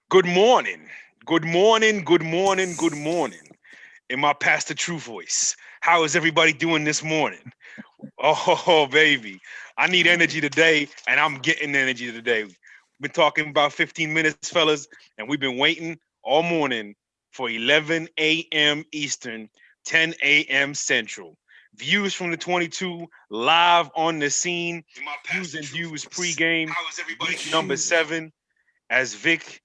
Good morning. Good morning. Good morning. Good morning. In my Pastor True voice. How is everybody doing this morning? Oh, baby. I need energy today, and I'm getting energy today. We've been talking about 15 minutes, fellas, and we've been waiting all morning for 11 a.m. Eastern, 10 a.m. Central. Views from the 22 live on the scene. Views and views pregame, week number 7. As Vic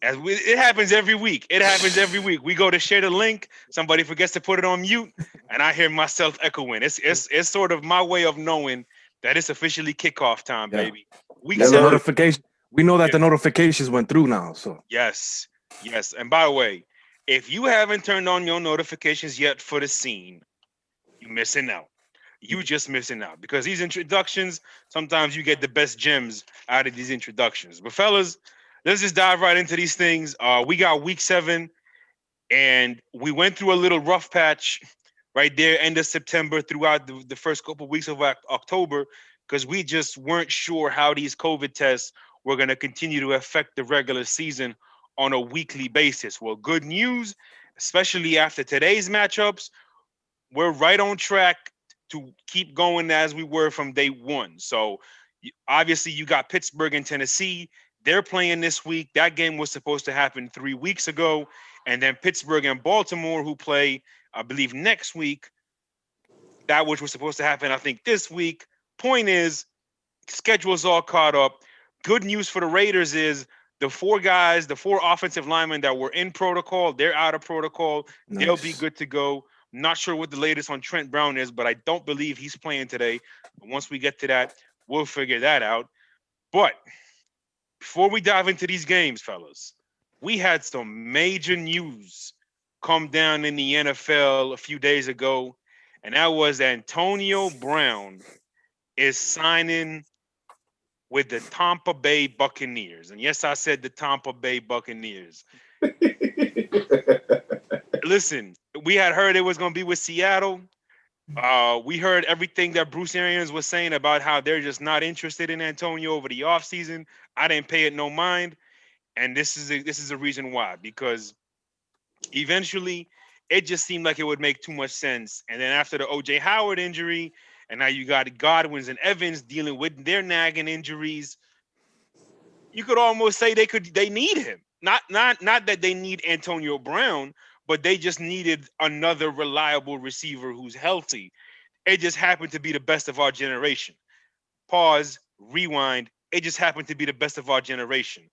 it happens every week. It happens every week. We go to share the link. Somebody forgets to put it on mute, and I hear myself echoing. It's sort of my way of knowing that it's officially kickoff time, Yeah, baby. Week yeah. The seven. notification. We know that Yeah. the notifications went through now. So Yes. Yes. And by the way, if you haven't turned on your notifications yet for the scene, you're missing out. You just missing out because these introductions sometimes you get the best gems out of these introductions. But fellas, let's just dive right into these things. We got week 7 and we went through a little rough patch right there end of September throughout the first couple of weeks of October because we just weren't sure how these COVID tests were going to continue to affect the regular season on a weekly basis. Well, good news, especially after today's matchups, we're right on track to keep going as we were from day one. So obviously you got Pittsburgh and Tennessee. They're playing this week. That game was supposed to happen 3 weeks ago. And then Pittsburgh and Baltimore, who play, I believe, next week, that which was supposed to happen, I think, this week. Point is, schedule's all caught up. Good news for the Raiders is the four guys, the four offensive linemen that were in protocol, they're out of protocol. They'll be nice. good to go. Not sure what the latest on Trent Brown is, but I don't believe he's playing today. Once we get to that, we'll figure that out. But before we dive into these games, fellas, we had some major news come down in the NFL a few days ago, and that was Antonio Brown is signing with the Tampa Bay Buccaneers. And yes, I said the Tampa Bay Buccaneers. Listen, we had heard it was going to be with Seattle. We heard everything that Bruce Arians was saying about how they're just not interested in Antonio over the offseason. I didn't pay it no mind. And this is a reason why. Because eventually it just seemed like it would make too much sense. And then after the OJ Howard injury, and now you got Godwins and Evans dealing with their nagging injuries, you could almost say they need him. Not that they need Antonio Brown, but they just needed another reliable receiver who's healthy. It just happened to be the best of our generation. Pause, rewind. It just happened to be the best of our generation.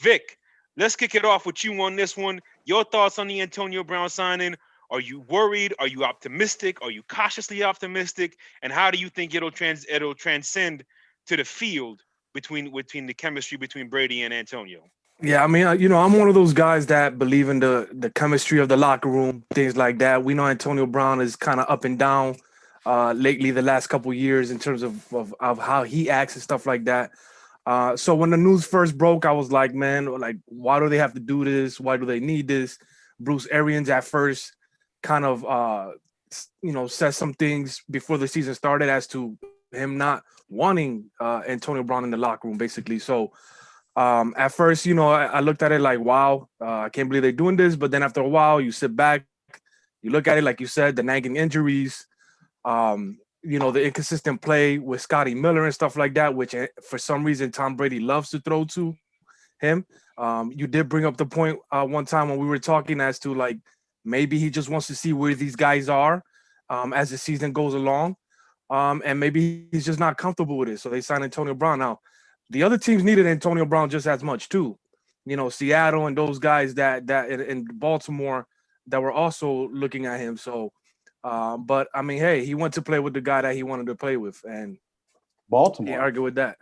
Vic, let's kick it off with you on this one. Your thoughts on the Antonio Brown signing? Are you worried? Are you optimistic? Are you cautiously optimistic? And how do you think it'll transcend to the field between the chemistry between Brady and Antonio? Yeah, I mean, I'm one of those guys that believe in the chemistry of the locker room, things like that. We know Antonio Brown is kind of up and down lately, the last couple of years in terms of how he acts and stuff like that. So when the news first broke, I was like, man, like, why do they have to do this? Why do they need this? Bruce Arians at first kind of, said some things before the season started as to him not wanting Antonio Brown in the locker room, basically. So at first, I looked at it like, wow, I can't believe they're doing this. But then after a while, you sit back, you look at it, like you said, the nagging injuries, the inconsistent play with Scotty Miller and stuff like that, which for some reason Tom Brady loves to throw to him. You did bring up the point one time when we were talking as to like maybe he just wants to see where these guys are as the season goes along. And maybe he's just not comfortable with it. So they signed Antonio Brown. Now, the other teams needed Antonio Brown just as much too. Seattle and those guys that in Baltimore that were also looking at him. So, but I mean, hey, he went to play with the guy that he wanted to play with, and can't Baltimore. argue with that.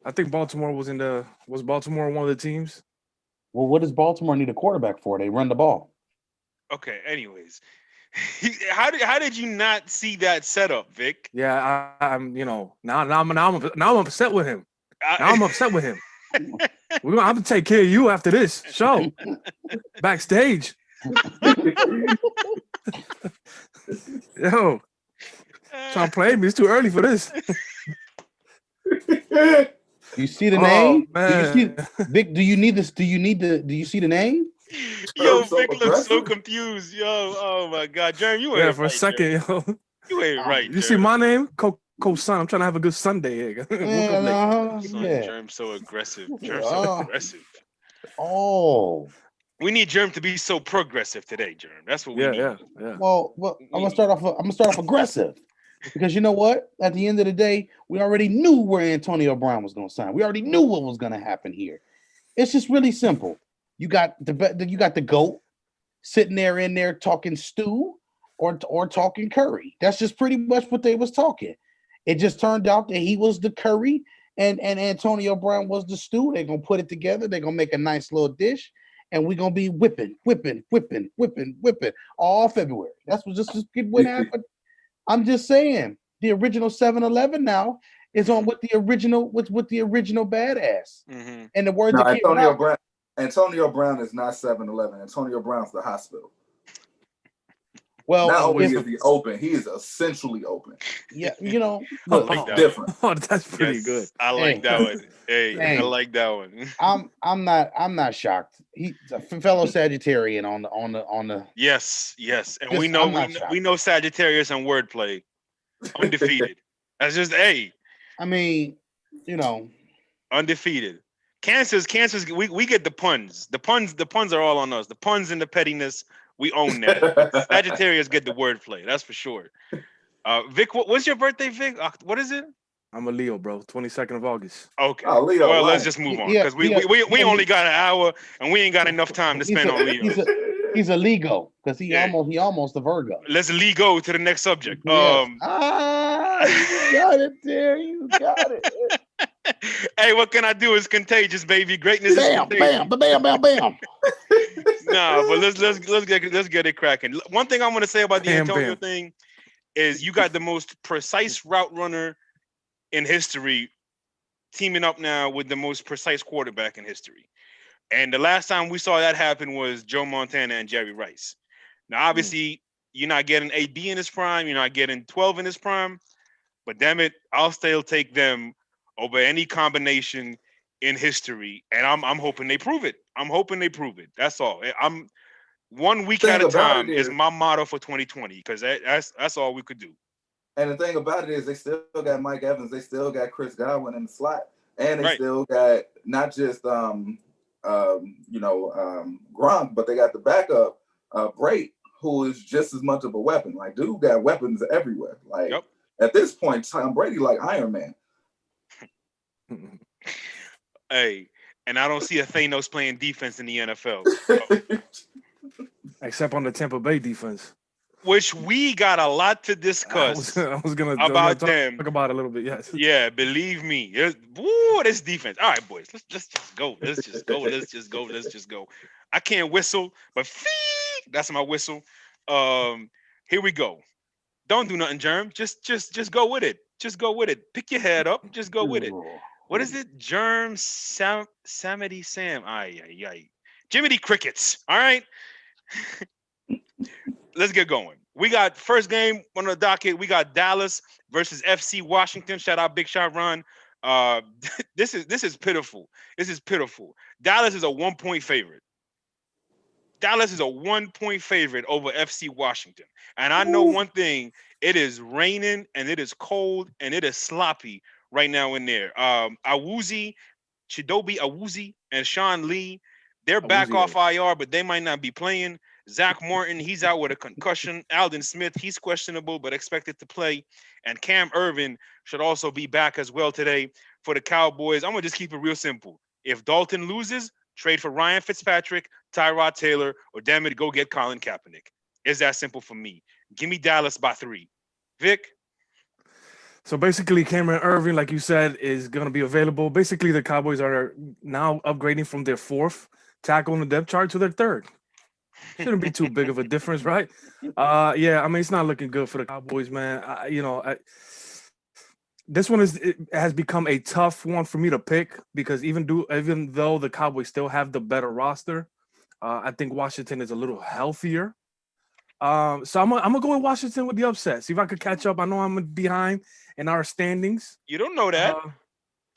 I think Baltimore was Baltimore one of the teams. Well, what does Baltimore need a quarterback for? They run the ball. Okay, anyways. How did you not see that setup, Vic? Yeah, now I'm upset with him. Now I'm I, upset with him. I'm gonna take care of you after this show backstage. Yo, trying to play me. It's too early for this. You see the Oh name? Do you see man. Vic? Do you need this? Do you see the name? Yo, So Vic looks so aggressive. confused. Yo, oh my God, Jerm, you Yeah, ain't for a right, Jerm. second, yo. You ain't Um, right, You see Jerm. my name? Coco Sun. I'm trying to have a good Sunday here. Woke up late. Son, Yeah. Germ so aggressive. Germ so aggressive. Oh. We need Germ to be so progressive today, Germ. That's what we Yeah, need. yeah. Well, I'm gonna start off. I'm gonna start off aggressive because you know what? At the end of the day, we already knew where Antonio Brown was gonna sign. We already knew what was gonna happen here. It's just really simple. You got the goat sitting there in there talking stew or talking curry. That's just pretty much what they was talking. It just turned out that he was the curry and Antonio Brown was the stew. They're gonna put it together. They're gonna make a nice little dish, and we're gonna be whipping all February. That's what just what happened. I'm just saying the original 7-Eleven now is on with the original with the original badass. Mm-hmm. And the word No, that came out. Antonio Brown is not 7-Eleven. Antonio Brown's the hospital. Well, Not only if, is he open, he is essentially open. yeah, you know, I look, like It's that different. Oh, that's pretty Yes, good. I like Hey. that one. Hey, I Hey. like that one. I'm not shocked. He's a fellow Sagittarian on the. Yes, and Just, we know I'm not shocked. we know Sagittarius and wordplay. Undefeated. That's just I mean, you know, undefeated. Cancers, we get the puns. The puns are all on us. The puns and the pettiness, we own that. Sagittarius get the wordplay, that's for sure. Vic, what's your birthday, Vic? What is it? I'm a Leo, bro. 22nd of August. Okay. Oh, Leo, Well, let's right. just move on Yeah, because we yeah, only got an hour and we ain't got enough time to spend on Leo. he's a Lego because he Yeah. almost a Virgo. Let's go to the next subject. Yes. You got it there. You got it. Hey, what can I do? It's contagious, baby. Greatness is contagious. Bam. Nah, but let's get it cracking. One thing I want to say about the Antonio thing is you got the most precise route runner in history teaming up now with the most precise quarterback in history. And the last time we saw that happen was Joe Montana and Jerry Rice. Now, obviously, you're not getting AB in his prime, you're not getting 12 in his prime, but damn it, I'll still take them over any combination in history. And I'm hoping they prove it. That's all. I'm 1 week at a time is my motto for 2020 because that's all we could do. And the thing about it is they still got Mike Evans, they still got Chris Godwin in the slot, and they still got not just Gronk, but they got the backup Brate, who is just as much of a weapon. Like, dude got weapons everywhere. Like at this point, Tom Brady like Iron Man. Hey, and I don't see a Thanos playing defense in the NFL. Except on the Tampa Bay defense. Which we got a lot to discuss. I was gonna about talk about it a little bit. Yes. Yeah, believe me. Woo, this defense. All right, boys. Let's just go. Let's just go. I can't whistle, but that's my whistle. Here we go. Don't do nothing, Germ. Just go with it. Just go with it. Pick your head up. Just go with it. What is it? Germ Samity Sam. Ay. Jiminy Crickets. All right. Let's get going. We got first game on the docket. We got Dallas versus FC Washington. Shout out Big Shot Run. This is pitiful. Dallas is a 1-point favorite. Dallas is a 1-point favorite over FC Washington. And I know one thing, it is raining and it is cold and it is sloppy right now in there. Chidobe Awuzie and Sean Lee, they're back off IR, but they might not be playing. Zach Martin, he's out with a concussion. Aldon Smith, he's questionable but expected to play. And Cam Irvin should also be back as well today for the Cowboys. I'm going to just keep it real simple. If Dalton loses, trade for Ryan Fitzpatrick, Tyrod Taylor, or damn it, go get Colin Kaepernick. It's that simple for me. Give me Dallas by 3. Vic? So basically, Cameron Irvin, like you said, is going to be available. Basically, the Cowboys are now upgrading from their 4th tackle on the depth chart to their 3rd. Shouldn't be too big of a difference, right? Yeah, I mean, it's not looking good for the Cowboys, man. This one has become a tough one for me to pick because even though the Cowboys still have the better roster, I think Washington is a little healthier. So I'm gonna go with Washington with the upset. See if I could catch up. I know I'm behind in our standings. You don't know that.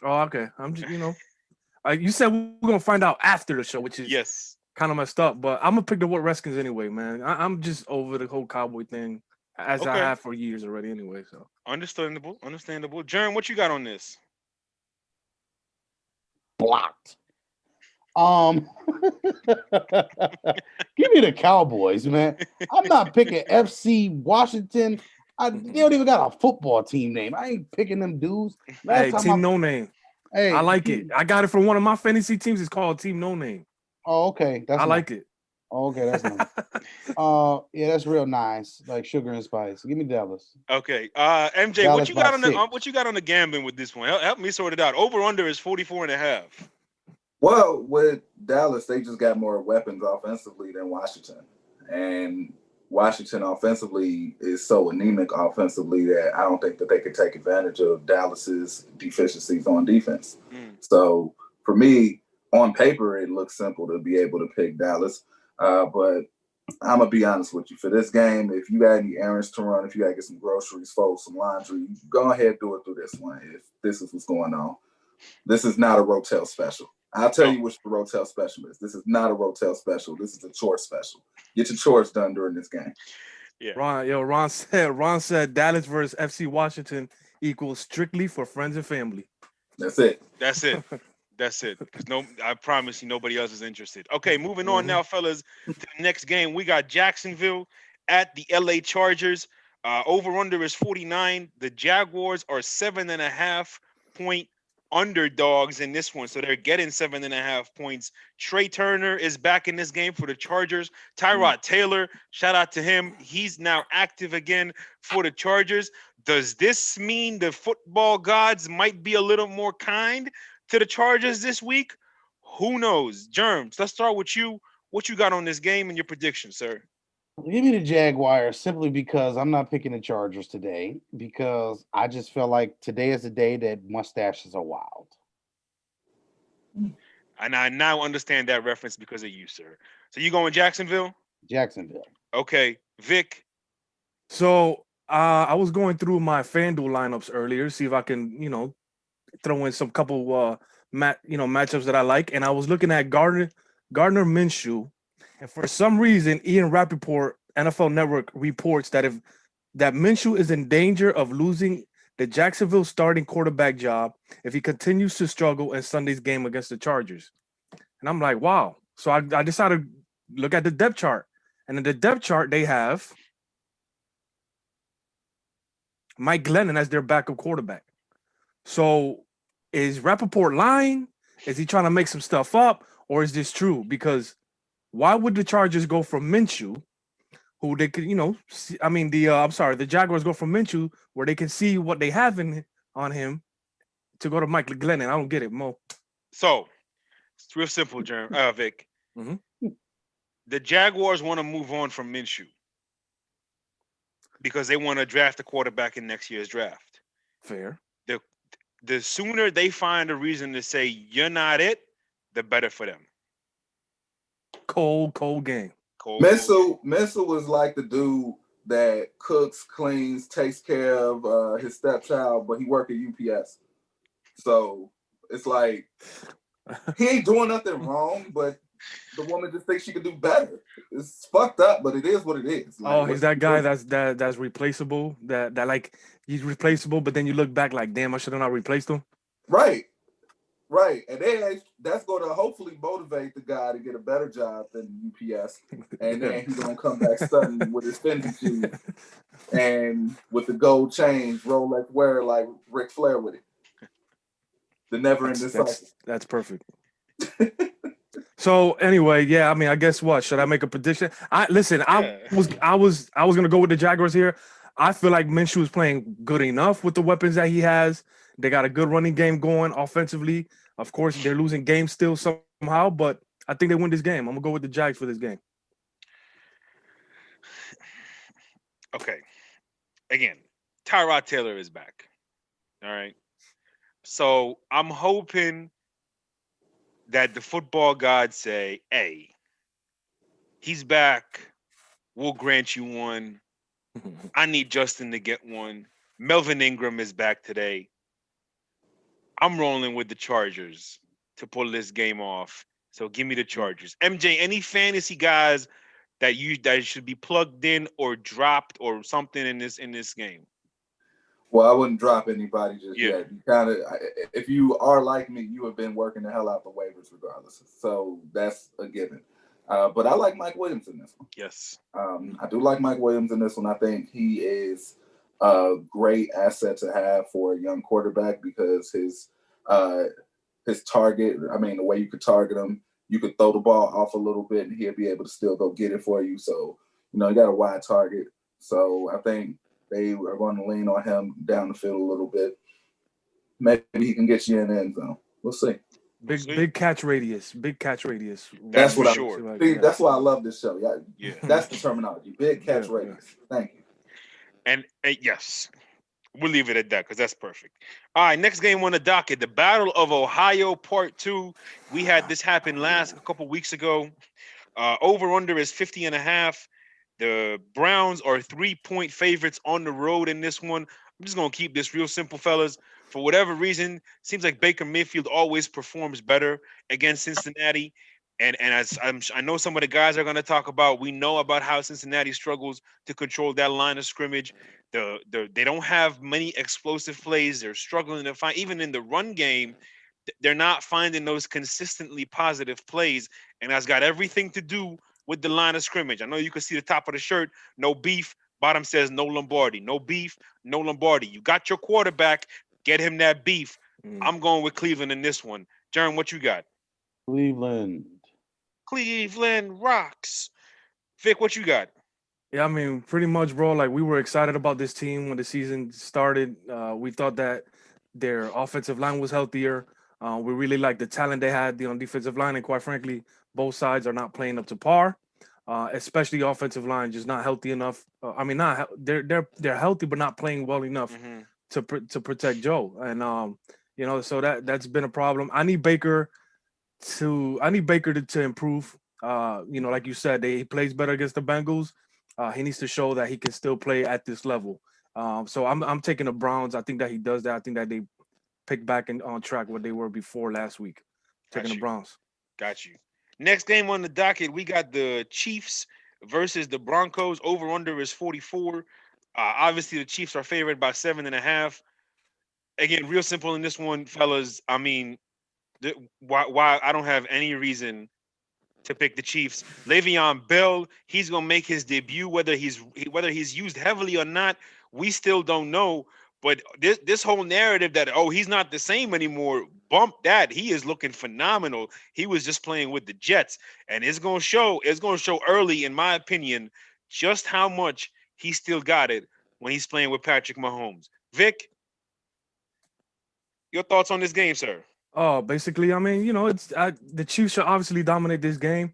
Oh, okay. I'm just, you said we're gonna find out after the show, which is Yes. kind of messed up. But I'm gonna pick the Redskins anyway, man. I'm just over the whole Cowboy thing, as I Okay. have for years already, anyway. So Understandable. Jerm, what you got on this? Blocked. Give me the Cowboys, man. I'm not picking FC Washington. They don't even got a football team name. I ain't picking them dudes. hey, Team No Name. Hey, I like it. I got it from one of my fantasy teams. It's called Team No Name. Oh, okay. I like it. Oh, okay, that's nice. Yeah, that's real nice. Like sugar and spice. Give me Dallas. Okay. MJ, Dallas what you got by what you got on the gambling with this one? Help me sort it out. Over under is 44.5. Well, with Dallas, they just got more weapons offensively than Washington. And Washington offensively is so anemic offensively that I don't think that they could take advantage of Dallas's deficiencies on defense. So for me, on paper, it looks simple to be able to pick Dallas. But I'm going to be honest with you. For this game, if you got any errands to run, if you got to get some groceries, fold some laundry, go ahead and do it through this one if this is what's going on. This is not a Rotel special. I'll tell you which the Rotel special is. This is not a Rotel special. This is a chore special. Get your chores done during this game. Yeah. Ron said Dallas versus FC Washington equals strictly for friends and family. That's it. Because I promise you, nobody else is interested. Okay, moving on now, fellas. To the next game, we got Jacksonville at the LA Chargers. Over under is 49. The Jaguars are 7.5 point underdogs in this one, so they're getting 7.5 points. Trey Turner is back in this game for the Chargers. Tyrod Taylor, shout out to him. He's now active again for the Chargers. Does this mean the football gods might be a little more kind to the Chargers this week? Who knows? Germs, let's start with you. What you got on this game and your prediction, sir? Give me the Jaguars simply because I'm not picking the Chargers today because I just feel like today is the day that mustaches are wild. And I now understand that reference because of you, sir. So you going Jacksonville? Jacksonville. Okay. Vic? So I was going through my FanDuel lineups earlier, see if I can, throw in some couple matchups that I like. And I was looking at Gardner Minshew. And for some reason, Ian Rappaport, NFL Network, reports that that Minshew is in danger of losing the Jacksonville starting quarterback job if he continues to struggle in Sunday's game against the Chargers. And I'm like, wow. So I decided to look at the depth chart. And in the depth chart, they have Mike Glennon as their backup quarterback. So is Rappaport lying? Is he trying to make some stuff up? Or is this true? Because why would the Chargers go from Minshew, who they could, see, the Jaguars go from Minshew, where they can see what they have on him, to go to Mike Glennon? I don't get it, Mo. So, it's real simple, Vic. Mm-hmm. The Jaguars want to move on from Minshew because they want to draft a quarterback in next year's draft. Fair. The sooner they find a reason to say you're not it, the better for them. Cold game. Minshew was like the dude that cooks, cleans, takes care of his stepchild, but he worked at UPS. So it's like he ain't doing nothing wrong, but the woman just thinks she could do better. It's fucked up, but it is what it is. Like, he's that guy that's replaceable. That like he's replaceable, but then you look back like, damn, I should have not replaced him. Right. And then that's going to hopefully motivate the guy to get a better job than UPS. And then he's going to come back stunning with his Fendi shoes and with the gold chains, Rolex wear like Ric Flair with it. The never-ending cycle. That's perfect. So anyway, yeah, I guess what? Should I make a prediction? I was gonna go with the Jaguars here. I feel like Minshew is playing good enough with the weapons that he has. They got a good running game going offensively. Of course, they're losing games still somehow, but I think they win this game. I'm gonna go with the Jags for this game. Okay. Again, Tyrod Taylor is back. All right. So I'm hoping that the football gods say, hey, he's back. We'll grant you one. I need Justin to get one. Melvin Ingram is back today. I'm rolling with the Chargers to pull this game off. So give me the Chargers. MJ, any fantasy guys that should be plugged in or dropped or something in this game? Well, I wouldn't drop anybody just Yeah. yet. You kind of, if you are like me, you have been working the hell out the waivers regardless. So that's a given. But I like Mike Williams in this one. Yes. I do like Mike Williams in this one. I think he is a great asset to have for a young quarterback because his target, I mean, the way you could target him, you could throw the ball off a little bit and he'll be able to still go get it for you. So, you got a wide target. So I think they are going to lean on him down the field a little bit. Maybe he can get you in the end zone. We'll see. Big catch radius. That's what for I sure. see. That's why I love this show. Yeah. That's the terminology. Big catch radius. Thank you. And yes, we'll leave it at that because that's perfect. All right, next game on the docket, the Battle of Ohio Part 2. We had this happen a couple weeks ago. Over-under is 50.5. The Browns are 3-point favorites on the road in this one. I'm just going to keep this real simple, fellas. For whatever reason, seems like Baker Mayfield always performs better against Cincinnati. And as I know some of the guys are going to talk about, we know about how Cincinnati struggles to control that line of scrimmage. They don't have many explosive plays. They're struggling to find, even in the run game, they're not finding those consistently positive plays. And that's got everything to do with the line of scrimmage. I know you can see the top of the shirt, no beef. Bottom says no Lombardi. No beef, no Lombardi. You got your quarterback. Get him that beef. I'm going with Cleveland in this one. Jern, what you got? Cleveland rocks. Vic, what you got? Yeah, I mean, pretty much, bro. Like, we were excited about this team when the season started. We thought that their offensive line was healthier. We really liked the talent they had on defensive line, and quite frankly, both sides are not playing up to par. Especially offensive line, just not healthy enough. They're healthy, but not playing well enough to protect Joe. And so that's been a problem. I need Baker to improve. Like you said, he plays better against the Bengals. He needs to show that he can still play at this level. So I'm taking the Browns. I think that he does that. I think that they pick back on track what they were before last week. Taking the Browns. Got you. Next game on the docket, we got the Chiefs versus the Broncos. Over-under is 44. Obviously, the Chiefs are favored by 7.5. Again, real simple in this one, fellas. I mean, why I don't have any reason to pick the Chiefs. Le'Veon Bell, he's gonna make his debut. Whether he's used heavily or not, we still don't know. But this whole narrative that he's not the same anymore, bump that. He is looking phenomenal. He was just playing with the Jets, and it's gonna show. It's gonna show early, in my opinion, just how much he still got it when he's playing with Patrick Mahomes. Vic, your thoughts on this game, sir? Oh, basically, I mean, the Chiefs should obviously dominate this game.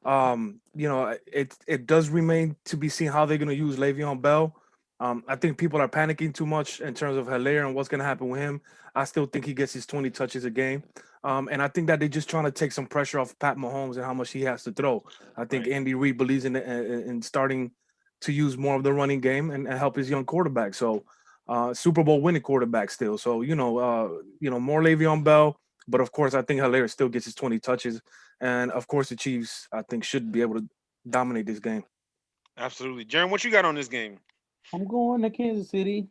It does remain to be seen how they're going to use Le'Veon Bell. I think people are panicking too much in terms of Hilaire and what's going to happen with him. I still think he gets his 20 touches a game. And I think that they're just trying to take some pressure off Pat Mahomes and how much he has to throw. I think Andy Reid believes in starting to use more of the running game and help his young quarterback. So Super Bowl winning quarterback still. So, more Le'Veon Bell. But, of course, I think Hilaire still gets his 20 touches. And, of course, the Chiefs, I think, should be able to dominate this game. Absolutely. Jern, what you got on this game? I'm going to Kansas City.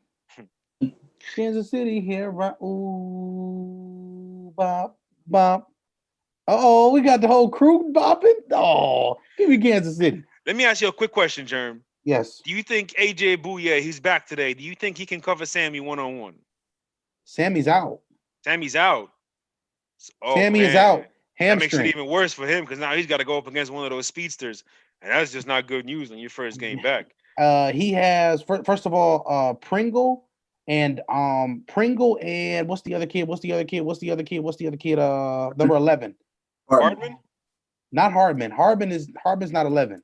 Kansas City here. Right? Ooh, bop, bop. Oh, we got the whole crew bopping. Oh, give me Kansas City. Let me ask you a quick question, Jern. Yes. Do you think A.J. Bouye, he's back today, do you think he can cover Sammy one-on-one? Sammy's out. Sammy's out. Sammy is out. Hamstring. That makes it even worse for him because now he's got to go up against one of those speedsters. And that's just not good news on your first game back. He has, first of all, Pringle and what's the other kid? Number 11. Hardman? Not Hardman. Hardman's not 11.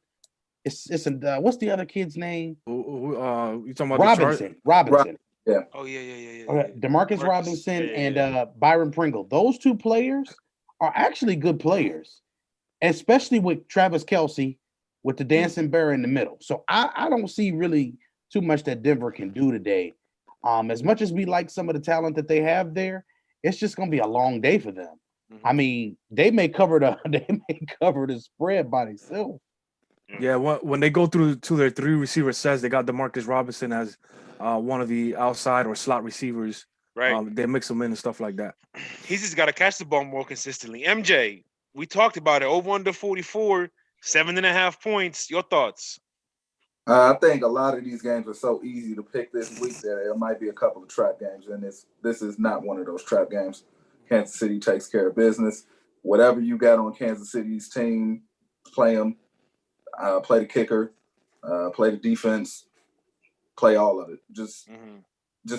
It's what's the other kid's name? You talking about Robinson. Robinson. Yeah. Oh yeah. Okay. Demarcus Robinson and Byron Pringle. Those two players are actually good players, especially with Travis Kelce with the dancing bear in the middle. So I don't see really too much that Denver can do today. As much as we like some of the talent that they have there, it's just gonna be a long day for them. I Mhm. mean, they may cover the spread by themselves. Yeah, when they go through to their three receiver sets, they got Demarcus Robinson as one of the outside or slot receivers. Right. They mix them in and stuff like that. He's just got to catch the ball more consistently. MJ, we talked about it. Over under 44, 7.5 points. Your thoughts? I think a lot of these games are so easy to pick this week that there might be a couple of trap games, and this is not one of those trap games. Kansas City takes care of business. Whatever you got on Kansas City's team, play them. Play the kicker, play the defense, play all of it. Just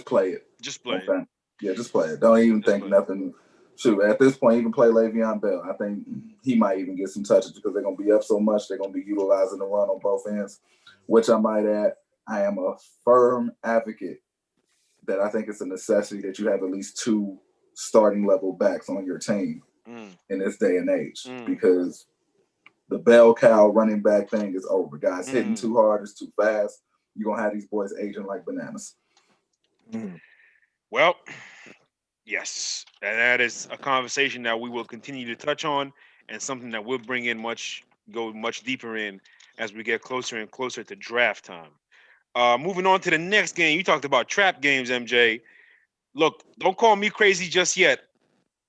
play it. Just play Okay? it. Yeah, just play it. Don't even Just think play it. nothing. Shoot, at this point, even play Le'Veon Bell. I think he might even get some touches because they're going to be up so much. They're going to be utilizing the run on both ends, which I might add, I am a firm advocate that I think it's a necessity that you have at least 2 starting level backs on your team in this day and age because the bell cow running back thing is over. Guys hitting too hard, it's too fast. You're going to have these boys aging like bananas. Well, yes. And that is a conversation that we will continue to touch on and something that we'll go much deeper in as we get closer and closer to draft time. Moving on to the next game. You talked about trap games, MJ. Look, don't call me crazy just yet.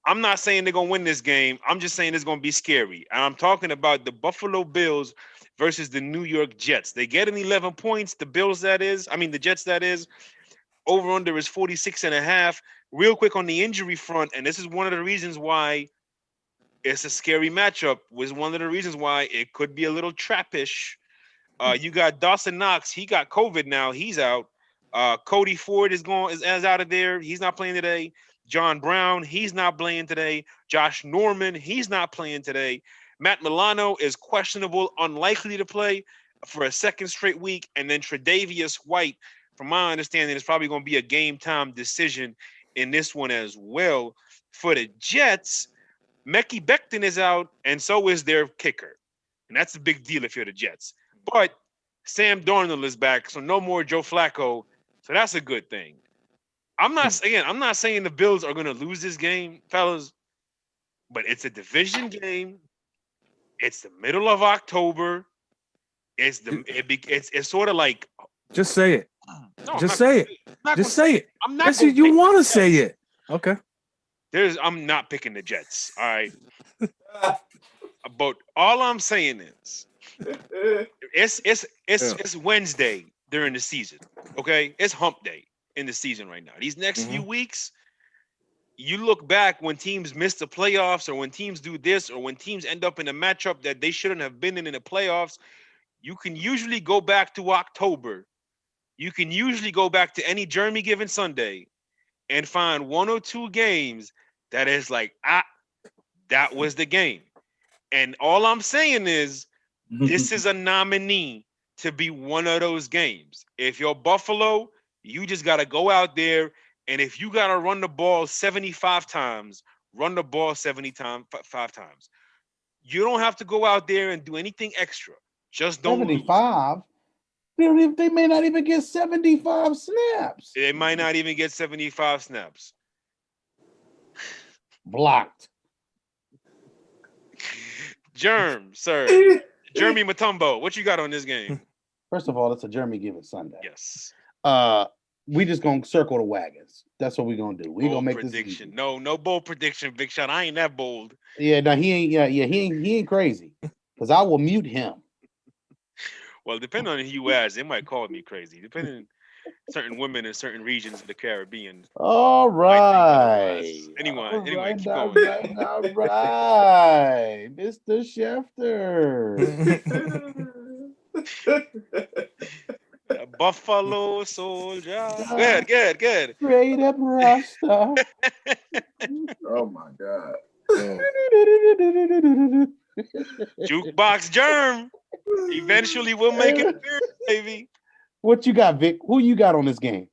I'm not saying they're going to win this game. I'm just saying it's going to be scary. And I'm talking about the Buffalo Bills versus the New York Jets. They get 11 points. The Jets, that is. Over under is 46.5. Real quick on the injury front, and this is one of the reasons why it's a scary matchup, was one of the reasons why it could be a little trappish. You got Dawson Knox. He got COVID now. He's out. Cody Ford is out of there. He's not playing today. John Brown, he's not playing today. Josh Norman, he's not playing today. Matt Milano is questionable, unlikely to play for a second straight week. And then Tre'Davious White, from my understanding, is probably going to be a game time decision in this one as well. For the Jets, Mekhi Becton is out, and so is their kicker. And that's a big deal if you're the Jets. But Sam Darnold is back, so no more Joe Flacco. So that's a good thing. I'm not saying the Bills are going to lose this game, fellas, but it's a division game. It's the middle of October. It's sort of like, just say it. No, just say it. Just say it. I'm not. Yes, you want to say it. Okay. I'm not picking the Jets. All right. But all I'm saying is, it's Wednesday during the season. Okay, it's hump day in the season right now. These next few weeks, you look back when teams miss the playoffs or when teams do this or when teams end up in a matchup that they shouldn't have been in the playoffs, you can usually go back to October. You can usually go back to any Jeremy given Sunday and find 1 or 2 games that is like, that was the game. And all I'm saying is this is a nominee to be one of those games. If you're Buffalo, you just got to go out there, and if you got to run the ball 75 times, run the ball 75 times. You don't have to go out there and do anything extra. Just don't 75. They may not even get 75 snaps. They might not even get 75 snaps. Blocked. Jeremy Mutombo, what you got on this game? First of all, it's a Jeremy given Sunday. Yes. We just gonna circle the wagons. That's what we're gonna do. We're gonna make prediction. This no bold prediction, Big Shot. I ain't that bold. Yeah, no, he ain't. Yeah, he ain't crazy. Because I will mute him. Well, depending on who you ask, they might call me crazy. Depending on certain women in certain regions of the Caribbean. All right. Anyway, keep going. All right, Mr. Schefter. Buffalo Soldier. Good. Straight up Rasta. Oh my God. Jukebox Germ. Eventually we'll make it clear, baby. What you got, Vic? Who you got on this game?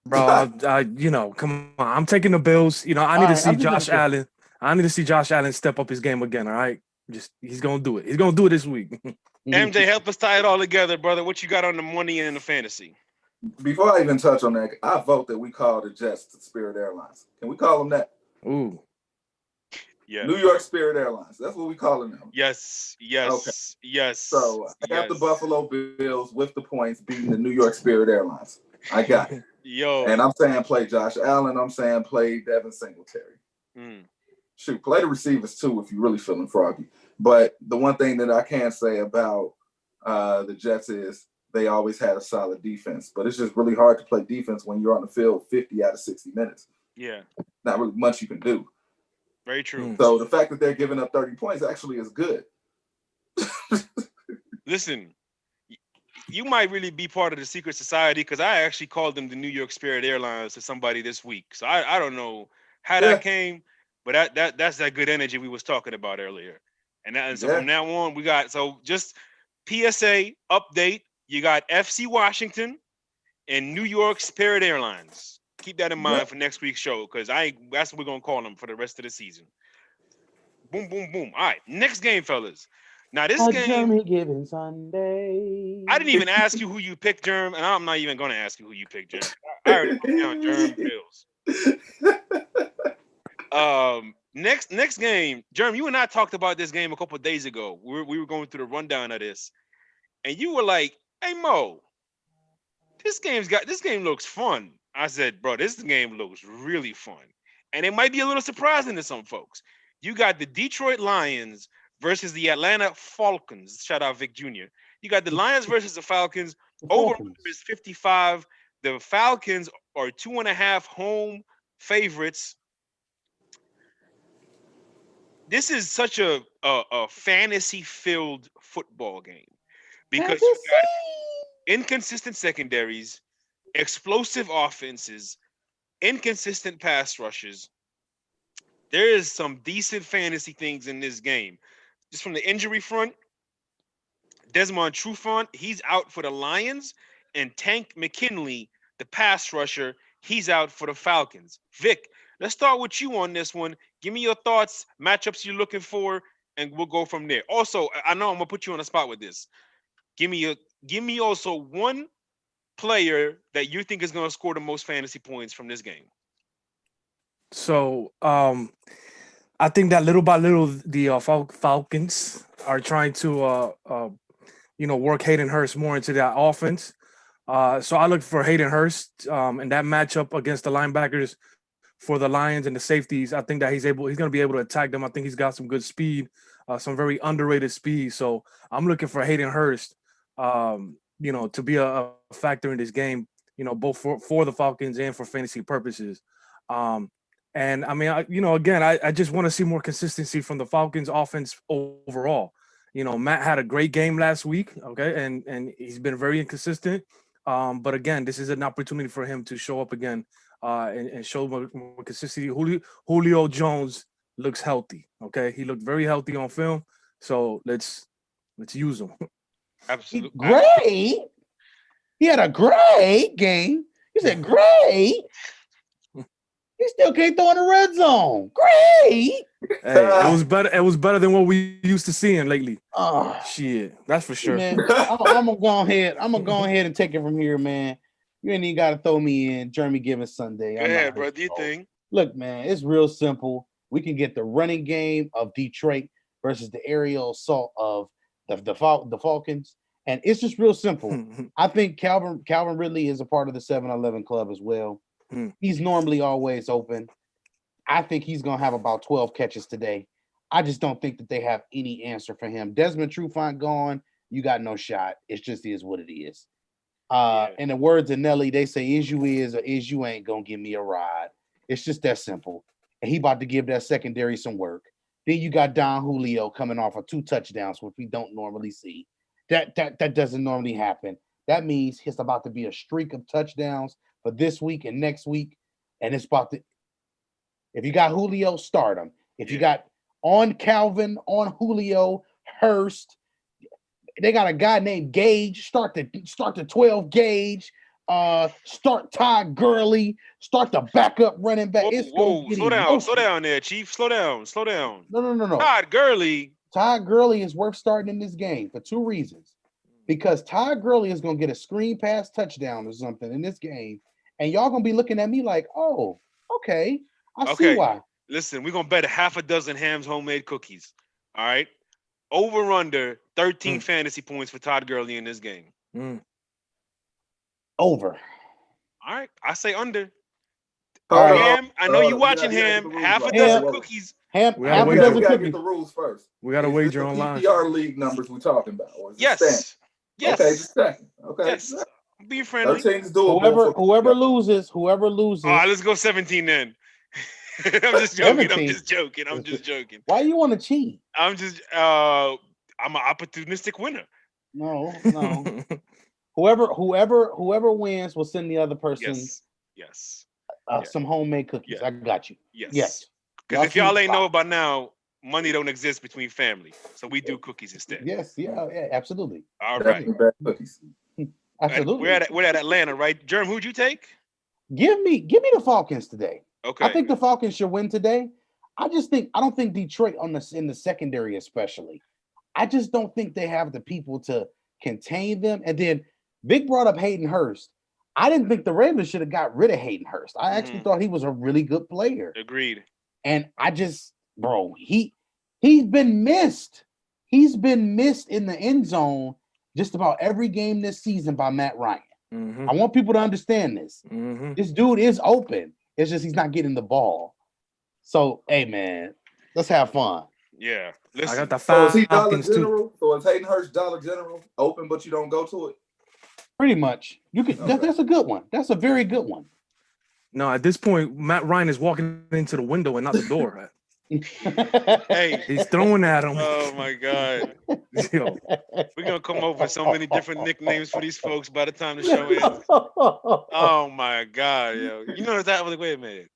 Bro, come on. I'm taking the Bills. I need to see Josh Allen. I need to see Josh Allen step up his game again, all right? He's going to do it. He's going to do it this week. MJ, help us tie it all together, brother. What you got on the money and the fantasy? Before I even touch on that, I vote that we call the Jets the Spirit Airlines. Can we call them that? Ooh. Yeah. New York Spirit Airlines. That's what we calling them. Yes. Okay. Yes. So I got the yes. Buffalo Bills with the points beating the New York Spirit Airlines. I got it. Yo. And I'm saying play Josh Allen. I'm saying play Devin Singletary. Shoot, play the receivers too if you're really feeling froggy. But the one thing that I can say about the Jets is they always had a solid defense. But it's just really hard to play defense when you're on the field 50 out of 60 minutes. Yeah. Not really much you can do. Very true. So the fact that they're giving up 30 points actually is good. Listen, you might really be part of the secret society because I actually called them the New York Spirit Airlines to somebody this week. So I don't know how that came, but that's that good energy we was talking about earlier. And so from now on, we got just PSA update. You got FC Washington and New York Spirit Airlines. Keep that in mind for next week's show because that's what we're gonna call them for the rest of the season. Boom, boom, boom. All right, next game, fellas. Now this game, Jeremy Given Sunday. I didn't even ask you who you picked, Germ, and I'm not even going to ask you who you picked, Germ. I already put down Germ Bills. Next game, Germ, you and I talked about this game a couple of days ago. We were going through the rundown of this, and you were like, "Hey Mo, this game looks fun." I said, "Bro, this game looks really fun, and it might be a little surprising to some folks." You got the Detroit Lions versus the Atlanta Falcons. Shout out Vic Jr. You got the Lions versus the Falcons. Over is 55. The Falcons are 2.5 home favorites. This is such a fantasy-filled football game because you got inconsistent secondaries, explosive offenses, inconsistent pass rushes. There is some decent fantasy things in this game. Just from the injury front, Desmond Trufant, he's out for the Lions, and Tank McKinley, the pass rusher, he's out for the Falcons. Vic, let's start with you on this one. Give me your thoughts, matchups you're looking for, and we'll go from there. Also, I know I'm gonna put you on the spot with this. Give me also one player that you think is gonna score the most fantasy points from this game. So I think that little by little the Falcons are trying to work Hayden Hurst more into that offense. So I look for Hayden Hurst in that matchup against the linebackers for the Lions and the safeties. I think that he's going to be able to attack them. I think he's got some good speed, some very underrated speed. So I'm looking for Hayden Hurst, to be a factor in this game, both for the Falcons and for fantasy purposes. And I mean, I just want to see more consistency from the Falcons offense overall. Matt had a great game last week, okay, and he's been very inconsistent. But again, this is an opportunity for him to show up again and show more consistency. Julio Jones looks healthy, okay? He looked very healthy on film, so let's use him. Absolutely. Great. He had a great game. You said great. He still can't throw in the red zone. Great. Hey, it was better. It was better than what we used to seeing lately. Oh shit, that's for sure. Man, I'm gonna go ahead. I'm gonna go ahead and take it from here, man. You ain't even gotta throw me in Jeremy Given Sunday. Go ahead, bro. Do your thing. Look, man, it's real simple. We can get the running game of Detroit versus the aerial assault of the Falcons, and it's just real simple. I think Calvin Ridley is a part of the 7-Eleven club as well. He's normally always open. I think he's going to have about 12 catches today. I just don't think that they have any answer for him. Desmond Trufant gone, you got no shot. It just is what it is. In the words of Nelly, they say, is you is or is you ain't going to give me a ride. It's just that simple. And he about to give that secondary some work. Then you got Don Julio coming off of 2 touchdowns, which we don't normally see. That doesn't normally happen. That means it's about to be a streak of touchdowns for this week and next week. And it's about to, if you got Julio, start him. If you got on Calvin, on Julio, Hurst, they got a guy named Gage. Start the 12 Gage. Start Ty Gurley. Start the backup running back. Slow down there, Chief. Slow down. No. Todd Gurley. Ty Gurley is worth starting in this game for 2 reasons. Because Ty Gurley is going to get a screen pass touchdown or something in this game. And y'all going to be looking at me like, oh, okay. I see why. Listen, we're gonna bet half a dozen Ham's homemade cookies. All right. Over under 13 fantasy points for Todd Gurley in this game. Over. All right. I say under. All right. Ham, I know you watching Ham. Half a dozen cookies. Ham, We half gotta a wait. dozen We gotta cookies. get the rules first. We got to Is wager this the online. PPR league numbers we talking about? Or is it standard? Yes. Yes. Okay, just checking. Okay. Yes. Be friendly. 13 is doable. Whoever loses. All right, let's go 17 then. I'm just joking. 17. I'm just joking. Why you want to cheat? I'm an opportunistic winner. No. Whoever wins will send the other person Yes. some homemade cookies. Yeah. I got you. Yes. Because if y'all ain't know by now, money don't exist between family, so we do cookies instead. Yes, yeah, absolutely. All right. Cookies. Absolutely. We're at Atlanta, right? Germ, who'd you take? Give me the Falcons today. Okay. I think the Falcons should win today. I don't think Detroit in the secondary especially. I just don't think they have the people to contain them. And then Vic brought up Hayden Hurst. I didn't think the Ravens should have got rid of Hayden Hurst. I actually thought he was a really good player. Agreed. And I just, bro, he's been missed. He's been missed in the end zone just about every game this season by Matt Ryan. I want people to understand this. This dude is open. It's just he's not getting the ball. So, hey, man, let's have fun. Yeah. I got the So is he Dollar Falcons too. General? So is Hayden Hurst Dollar General open, but you don't go to it? Pretty much. You could. Okay. That's a good one. That's a very good one. No, at this point, Matt Ryan is walking into the window and not the door. Hey. He's throwing at him. Oh my God. Yo, We're gonna come up with so many different nicknames for these folks by the time the show ends. Oh my God, yo. You know that was like, wait a minute.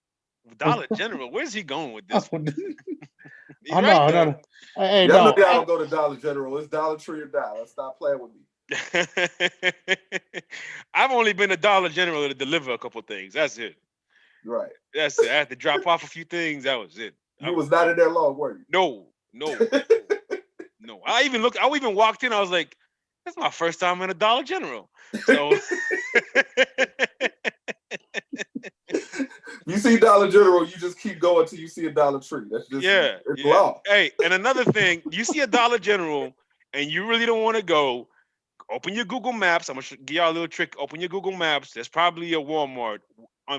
Dollar General, where's he going with this? He's I know, right, I though. know. Hey, Y'all no. know y'all don't go to Dollar General. It's Dollar Tree or Dollar. Stop playing with me. I've only been a Dollar General to deliver a couple things. That's it. Right. That's it. I had to drop off a few things. That was it. You was not in there long, were you? No. No. I even walked in. I was like, "That's my first time in a Dollar General." So You see Dollar General, you just keep going till you see a Dollar Tree. That's just it's law. Hey, and another thing, you see a Dollar General and you really don't want to go. Open your Google Maps. I'm gonna give y'all a little trick. Open your Google Maps. There's probably a Walmart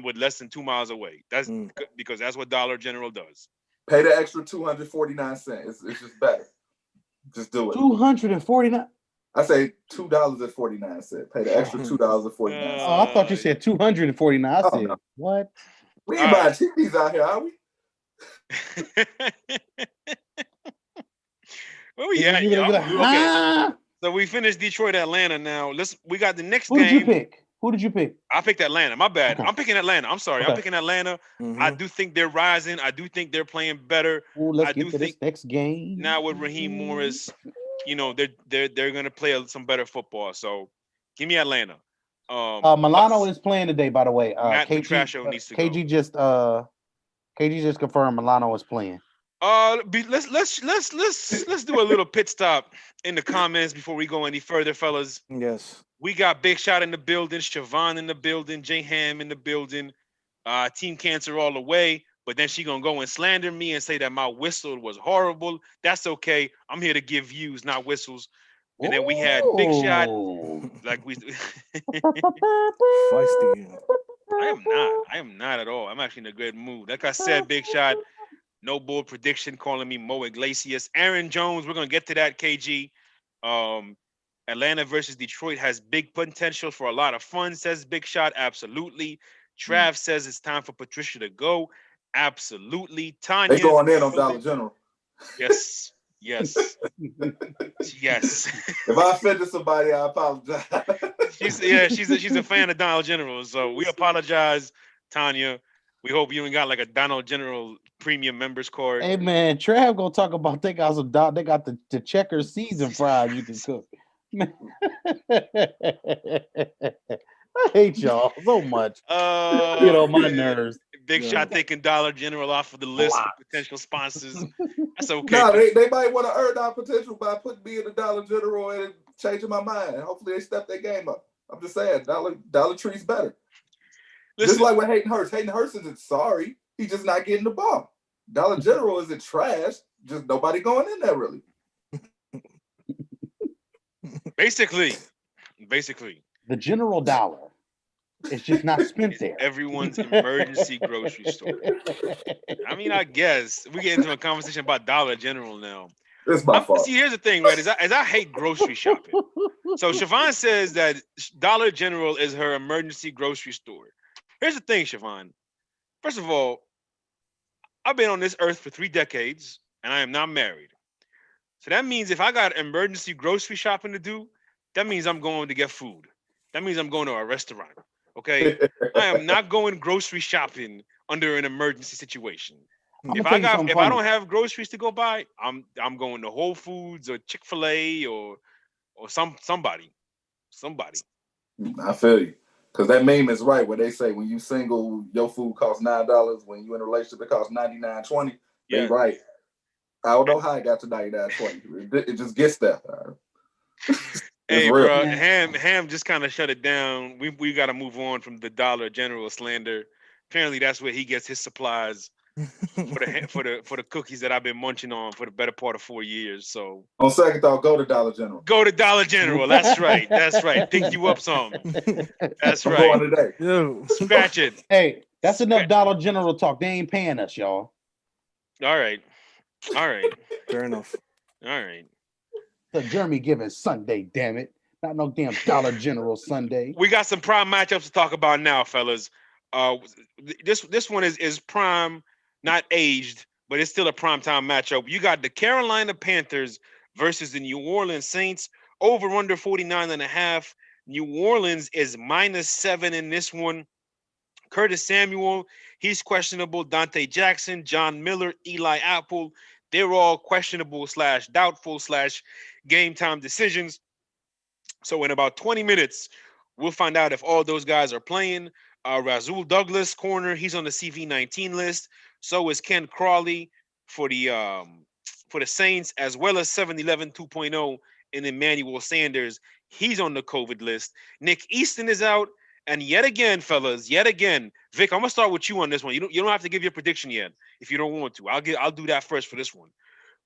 with less than 2 miles away. That's because that's what Dollar General does. Pay the extra 249 cents. It's just better. Just do it. 249. I say $2.49. Pay the extra $2.49. Oh, I thought you said 249. I Oh, said, no. what? We ain't buying TVs out here, are we? Where we at, You're gonna y'all? be like, ah! So we finished Detroit, Atlanta. Now we got the next Who game. did you pick? Who did you pick? I picked Atlanta. My bad. Okay. I'm picking Atlanta. I'm sorry. Okay. I'm picking Atlanta. I do think they're rising. I do think they're playing better. Ooh, let's I get do to this think next game. now with Raheem Morris, you know, they're gonna play some better football. So give me Atlanta. Milano is playing today, by the way. Matt Patricio needs to go. KG just confirmed Milano is playing. Let's do a little pit stop in the comments before we go any further, fellas. yes. We got Big Shot in the building, Siobhan in the building, J Ham in the building, Team Cancer all the way. But then she gonna go and slander me and say that my whistle was horrible. That's okay. I'm here to give views, not whistles. And then we had Big Shot, like we. Feisty. I am not at all. I'm actually in a good mood. Like I said, Big Shot, no bull prediction, calling me Mo Iglesias. Aaron Jones, we're gonna get to that. KG. Atlanta versus Detroit has big potential for a lot of fun, says Big Shot. Absolutely. Trav says it's time for Patricia to go. Absolutely. Tanya. They going in on Dollar General. Yes. Yes. Yes. If I offended somebody, I apologize. She's a fan of Donald General. So we apologize, Tanya. We hope you ain't got like a Donald General premium members card. Hey man, Trav gonna talk about they got the checkers season fries you can cook. Man. I hate y'all so much. Get on my nerves. Big Shot taking Dollar General off of the list of potential sponsors. That's okay. No, they might want to earn our potential by putting me in the Dollar General and changing my mind. Hopefully they step their game up. I'm just saying, Dollar Tree's better. Listen, Just like with Hayden Hurst. Hayden Hurst isn't sorry. He's just not getting the ball. Dollar General isn't trash. Just nobody going in there really. Basically, The general dollar is just not spent there. everyone's emergency grocery store. I mean, I guess we get into a conversation about Dollar General now. It's my fault. See, here's the thing, right? Is I hate grocery shopping. So Siobhan says that Dollar General is her emergency grocery store. Here's the thing, Siobhan. First of all, I've been on this earth for 3 decades, and I am not married. So that means if I got emergency grocery shopping to do, that means I'm going to get food. That means I'm going to a restaurant. Okay, I am not going grocery shopping under an emergency situation. If I don't have groceries to go buy, I'm going to Whole Foods or Chick-fil-A or somebody. I feel you. Because that meme is right where they say when you single, your food costs $9. When you in a relationship, it costs $99.20. Yeah. They right. I don't know how it got to $99.20. It just gets there. Hey, real. bro, Ham just kind of shut it down. We got to move on from the Dollar General slander. Apparently, that's where he gets his supplies for the cookies that I've been munching on for the better part of 4 years. So on second thought, go to Dollar General. Go to Dollar General. That's right. That's right. Pick you up some. That's I'm right. going today. Yo. Scratch it. Hey, that's enough Dollar General talk. They ain't paying us, y'all. All right. Fair enough. All right. The Jeremy Givens Sunday, damn it. Not no damn Dollar General Sunday. We got some prime matchups to talk about now, fellas. This one is prime, not aged, but it's still a prime time matchup. You got the Carolina Panthers versus the New Orleans Saints. Over under 49.5. New Orleans is -7 in this one. Curtis Samuel, he's questionable. Dante Jackson, John Miller, Eli Apple, they're all questionable / doubtful / game time decisions. So in about 20 minutes, we'll find out if all those guys are playing. Rasul Douglas, corner, he's on the CV19 list. So is Ken Crawley for the Saints, as well as 7-Eleven 2.0 and Emmanuel Sanders. He's on the COVID list. Nick Easton is out. And yet again, fellas, Vic, I'm gonna start with you on this one. You don't have to give your prediction yet if you don't want to. I'll do that first for this one.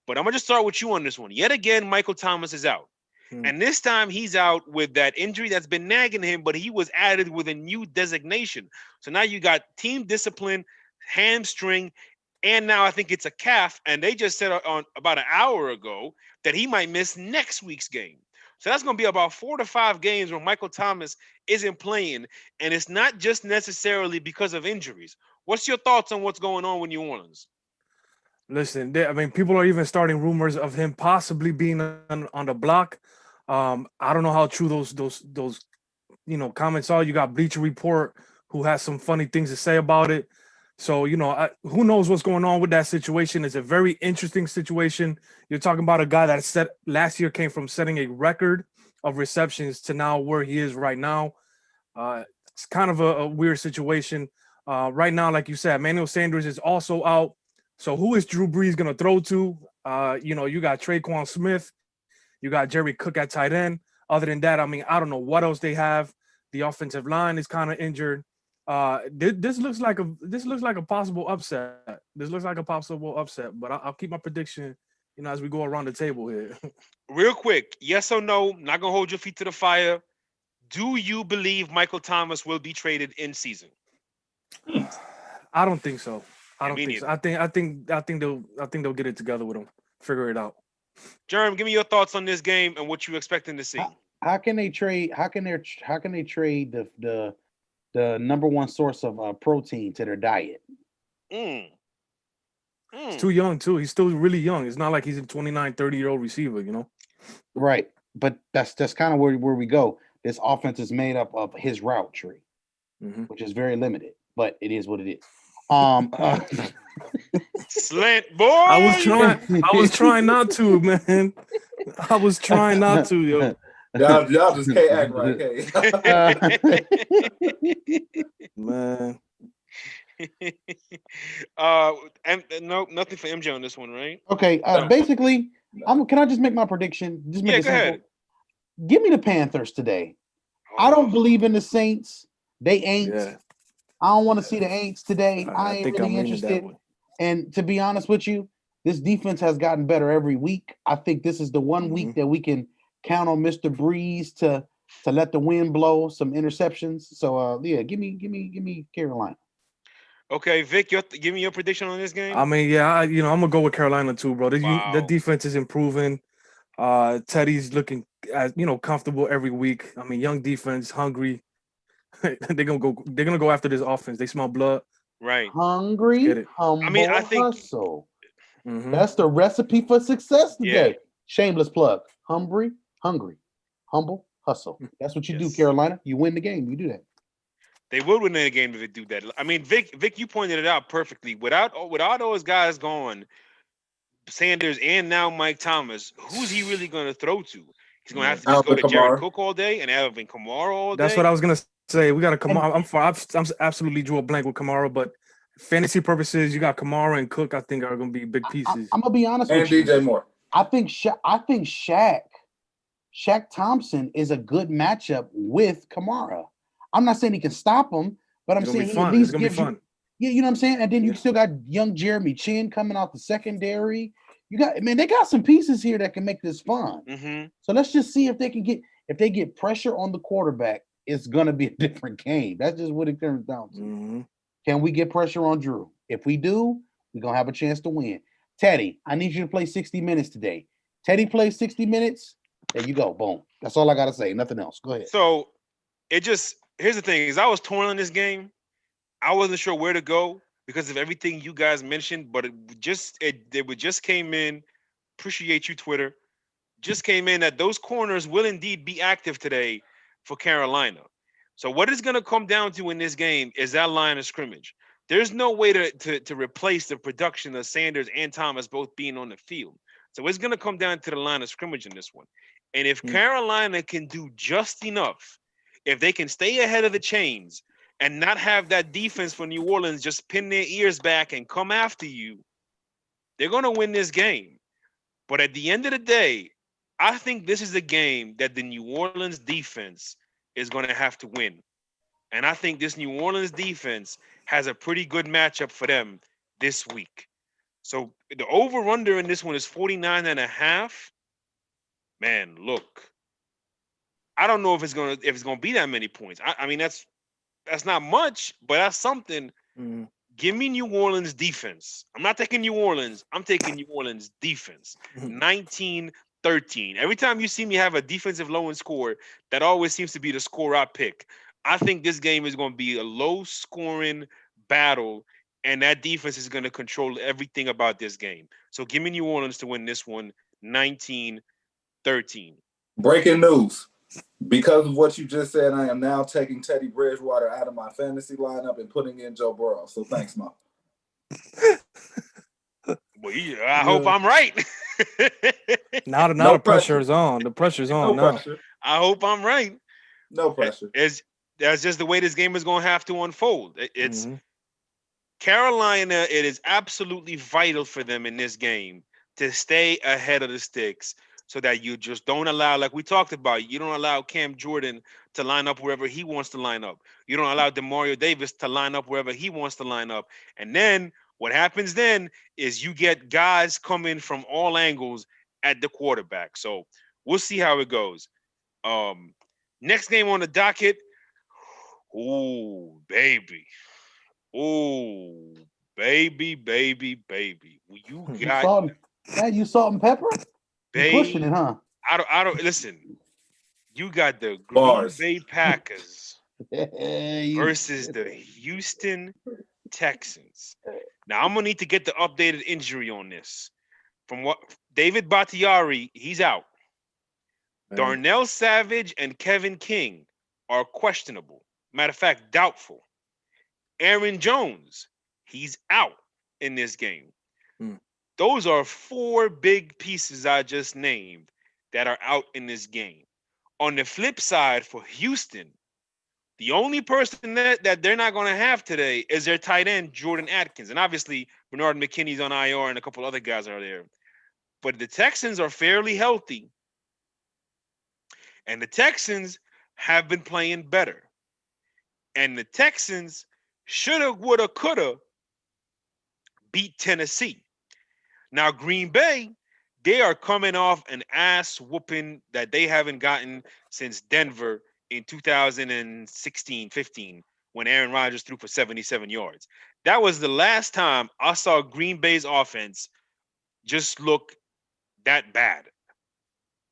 But I'm gonna just start with you on this one. Yet again, Michael Thomas is out. And this time he's out with that injury that's been nagging him, but he was added with a new designation. So now you got team discipline, hamstring, and now I think it's a calf. And they just said on about an hour ago that he might miss next week's game. So that's going to be about 4 to 5 games where Michael Thomas isn't playing. And it's not just necessarily because of injuries. What's your thoughts on what's going on with New Orleans? Listen, I mean, people are even starting rumors of him possibly being on the block. I don't know how true those comments are. You got Bleacher Report, who has some funny things to say about it. So, who knows what's going on with that situation. It's a very interesting situation. You're talking about a guy that last year came from setting a record of receptions to now where he is right now. It's kind of a weird situation. Right now, like you said, Emmanuel Sanders is also out. So who is Drew Brees going to throw to? You got Traquan Smith. You got Jerry Cook at tight end. Other than that, I mean, I don't know what else they have. The offensive line is kind of injured. This looks like a possible upset. But I'll keep my prediction, as we go around the table here. Real quick, yes or no? Not gonna hold your feet to the fire. Do you believe Michael Thomas will be traded in season? I don't think so. I Me think so. neither. I think they'll get it together with him. Figure it out. Jerem, give me your thoughts on this game and what you expecting to see. How can they trade? How can they trade the number one source of protein to their diet? He's too young too. He's still really young. It's not like he's a 29, 30-year-old receiver, Right. But that's kind of where we go. This offense is made up of his route tree, which is very limited, but it is what it is. Slant boy. I was trying not to, man. I was trying not to, yo. Y'all just can't act right, hey. Man. And no, nothing for MJ on this one, right? Okay. Basically, can I just make my prediction? Just make it go simple. ahead. Give me the Panthers today. I don't believe in the Saints. They ain't. Yeah. I don't want to see the Aints today. I ain't think really I'm leaning interested. And to be honest with you, this defense has gotten better every week. I think this is the one week that we can count on Mr. Breeze to let the wind blow some interceptions. So yeah, give me Carolina. Okay, Vic, give me your prediction on this game. I mean, yeah, I'm gonna go with Carolina too, bro. The Wow. defense is improving. Teddy's looking comfortable every week. I mean, young defense, hungry. They're gonna go after this offense. They smell blood. Right. Hungry, Get it. humble, I think hustle. Mhm. That's the recipe for success Yeah. today. Shameless plug. Hungry, humble, hustle. That's what you do, Yes. Carolina. You win the game. You do that. they would win the game if they do that. I mean, Vic, you pointed it out perfectly. Without those guys gone, Sanders and now Mike Thomas, who's he really going to throw to? He's going to have to just go Alvin to Jared Kamara. Cook all day and Alvin Kamara all day. That's what I was gonna say. We got a And- Kamara. I'm absolutely drew a blank with Kamara, but fantasy purposes, you got Kamara and Cook. I think are gonna be big pieces. I'm gonna be honest And with you. DJ Moore. I think Shaq Thompson is a good matchup with Kamara. I'm not saying he can stop him, but I'm It's gonna saying be he fun. at It's least gonna be gives fun. you. Yeah, you know what I'm saying. And then you Yeah. still got young Jeremy Chin coming out the secondary. They got some pieces here that can make this fun. Mm-hmm. So let's just see if they get pressure on the quarterback. It's gonna be a different game. That's just what it comes down to. Mhm. Can we get pressure on Drew? If we do, we're gonna have a chance to win. Teddy, I need you to play 60 minutes today. Teddy plays 60 minutes. There you go. Boom. That's all I gotta say. Nothing else. Go ahead. So here's the thing: is I was torn on this game. I wasn't sure where to go because of everything you guys mentioned, but it just came in. Appreciate you, Twitter. Just came in that those corners will indeed be active today for Carolina. So what it's going to come down to in this game is that line of scrimmage. There's no way to replace the production of Sanders and Thomas both being on the field. So it's going to come down to the line of scrimmage in this one. And if Carolina can do just enough, if they can stay ahead of the chains and not have that defense for New Orleans just pin their ears back and come after you, they're going to win this game. But at the end of the day, I think this is a game that the New Orleans defense is going to have to win. And I think this New Orleans defense has a pretty good matchup for them this week. So the over-under in this one is 49.5. Man, look. I don't know if it's gonna be that many points. I mean, that's not much, but that's something. Mhm. Give me New Orleans defense. I'm not taking New Orleans. I'm taking New Orleans defense. 19-13. Every time you see me have a defensive low and score, that always seems to be the score I pick. I think this game is going to be a low-scoring battle, and that defense is going to control everything about this game. So give me New Orleans to win this one, 19-13. Breaking news. Because of what you just said, I am now taking Teddy Bridgewater out of my fantasy lineup and putting in Joe Burrow. So thanks, Mo. Well, I hope I'm right. Now No the pressure is on. The pressure's on No now. pressure. I hope I'm right. No pressure. That's just the way this game is going to have to unfold. It's Mhm. Carolina. It is absolutely vital for them in this game to stay ahead of the sticks so that you just don't allow, like we talked about, you don't allow Cam Jordan to line up wherever he wants to line up. You don't allow Demario Davis to line up wherever he wants to line up. And then what happens then is you get guys coming from all angles at the quarterback. So we'll see how it goes. Next game on the docket. Ooh, baby. Ooh, baby. You got You salt and pepper? You pushing baby. it, huh? I don't listen. You got the Green Bars. Bay Packers You- versus the Houston Texans. Now I'm gonna need to get the updated injury on this. From what David Bakhtiari, he's out. Darnell Savage and Kevin King are questionable. Matter of fact, doubtful. Aaron Jones, he's out in this game. Those are 4 big pieces I just named that are out in this game. On the flip side, for Houston, the only person that they're not going to have today is their tight end, Jordan Atkins. And obviously, Bernard McKinney's on IR and a couple other guys are there. But the Texans are fairly healthy. And the Texans have been playing better. And the Texans shoulda, woulda, coulda beat Tennessee. Now, Green Bay, they are coming off an ass whooping that they haven't gotten since Denver in 2016-15 when Aaron Rodgers threw for 77 yards. That was the last time I saw Green Bay's offense just look that bad,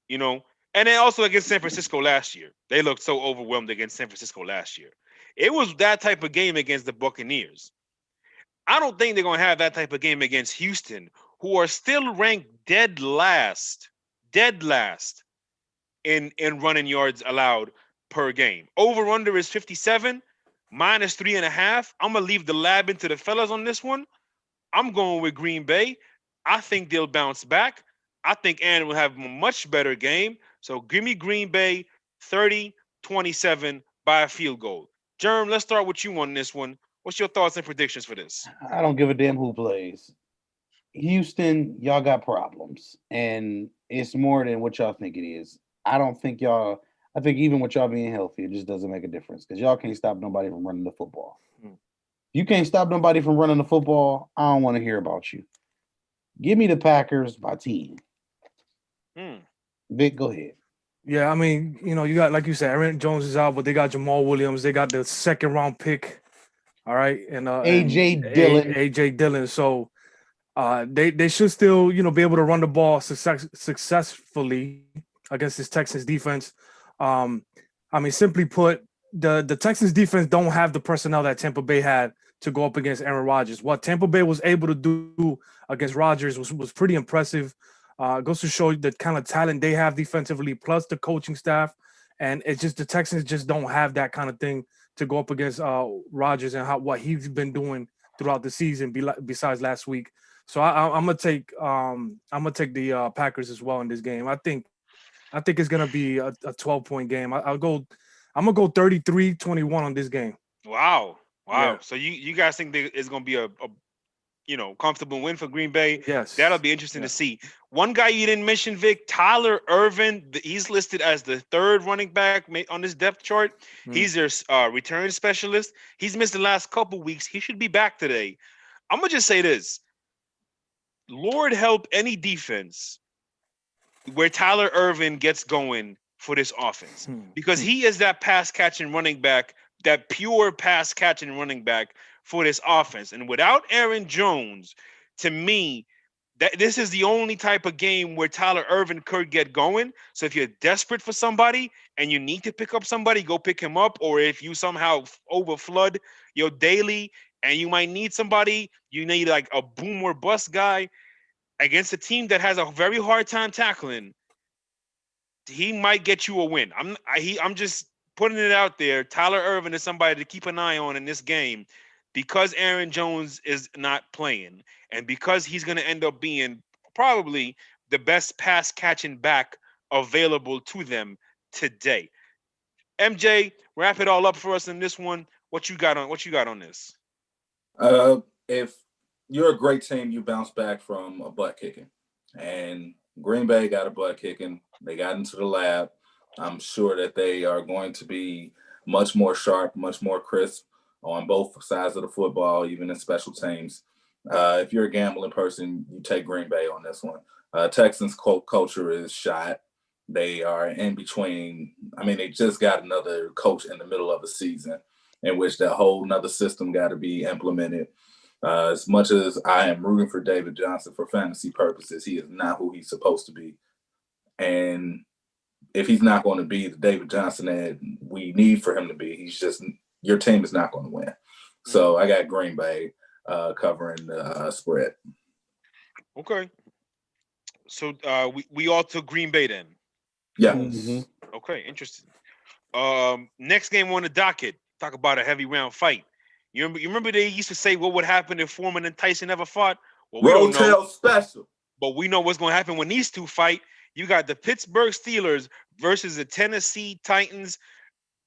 you know. And then also against San Francisco last year, they looked so overwhelmed against San Francisco last year. It was that type of game against the Buccaneers. I don't think they're going to have that type of game against Houston, who are still ranked dead last in running yards allowed per game. Over under is 57, minus 3.5. I'm going to leave the lab into the fellas on this one. I'm going with Green Bay. I think they'll bounce back. I think Aaron will have a much better game. So give me Green Bay 30-27 by a field goal. Jerm, let's start with you on this one. What's your thoughts and predictions for this? I don't give a damn who plays. Houston, y'all got problems, and it's more than what y'all think it is. I think even with y'all being healthy, it just doesn't make a difference because y'all can't stop nobody from running the football. You can't stop nobody from running the football. I don't want to hear about you. Give me the Packers by 10. Vic, go ahead. Yeah, I mean, you got, like you said, Aaron Jones is out, but they got Jamal Williams. They got the second round pick. All right. And AJ Dillon. AJ Dillon. So they should still, be able to run the ball successfully against this Texans defense. I mean, simply put, the Texans defense don't have the personnel that Tampa Bay had to go up against Aaron Rodgers. What Tampa Bay was able to do against Rodgers was pretty impressive. Goes to show the kind of talent they have defensively, plus the coaching staff. And it's just the Texans just don't have that kind of thing to go up against Rodgers and what he's been doing throughout the season besides last week. So I'm gonna take the Packers as well in this game. I think it's gonna be a 12-point game. I'm gonna go 33-21 on this game. Wow. Yeah. So you guys think it's gonna be a comfortable win for Green Bay? Yes. That'll be interesting to see. One guy you didn't mention, Vic, Tyler Ervin. He's listed as the third running back on this depth chart. He's their return specialist. He's missed the last couple weeks. He should be back today. I'm gonna just say this. Lord help any defense where Tyler Ervin gets going for this offense, because he is that pass catching running back, that pure pass catching running back for this offense. And without Aaron Jones, to me, this is the only type of game where Tyler Ervin could get going. So if you're desperate for somebody and you need to pick up somebody, go pick him up. Or if you somehow overflood your daily and you might need somebody, you need like a boom or bust guy against a team that has a very hard time tackling, he might get you a win. I'm just putting it out there. Tyler Ervin is somebody to keep an eye on in this game, because Aaron Jones is not playing and because he's going to end up being probably the best pass catching back available to them today. MJ, wrap it all up for us in this one. What you got on this? If you're a great team, you bounce back from a butt kicking, and Green Bay got a butt kicking. They got into the lab. I'm sure that they are going to be much more sharp, much more crisp on both sides of the football, even in special teams. If you're a gambling person, you take Green Bay on this one. Texans culture is shot. They are in between. I mean, they just got another coach in the middle of a season in which that whole nother system got to be implemented. As much as I am rooting for David Johnson for fantasy purposes, he is not who he's supposed to be. And if he's not going to be the David Johnson that we need for him to be, your team is not going to win. So I got Green Bay covering the spread. Okay. So we all took Green Bay then. Yeah. Mm-hmm. Okay, interesting. Next game on the docket. Talk about a heavy round fight. You remember they used to say what would happen if Foreman and Tyson ever fought? Well, we don't know. Special. But we know what's going to happen when these two fight. You got the Pittsburgh Steelers versus the Tennessee Titans.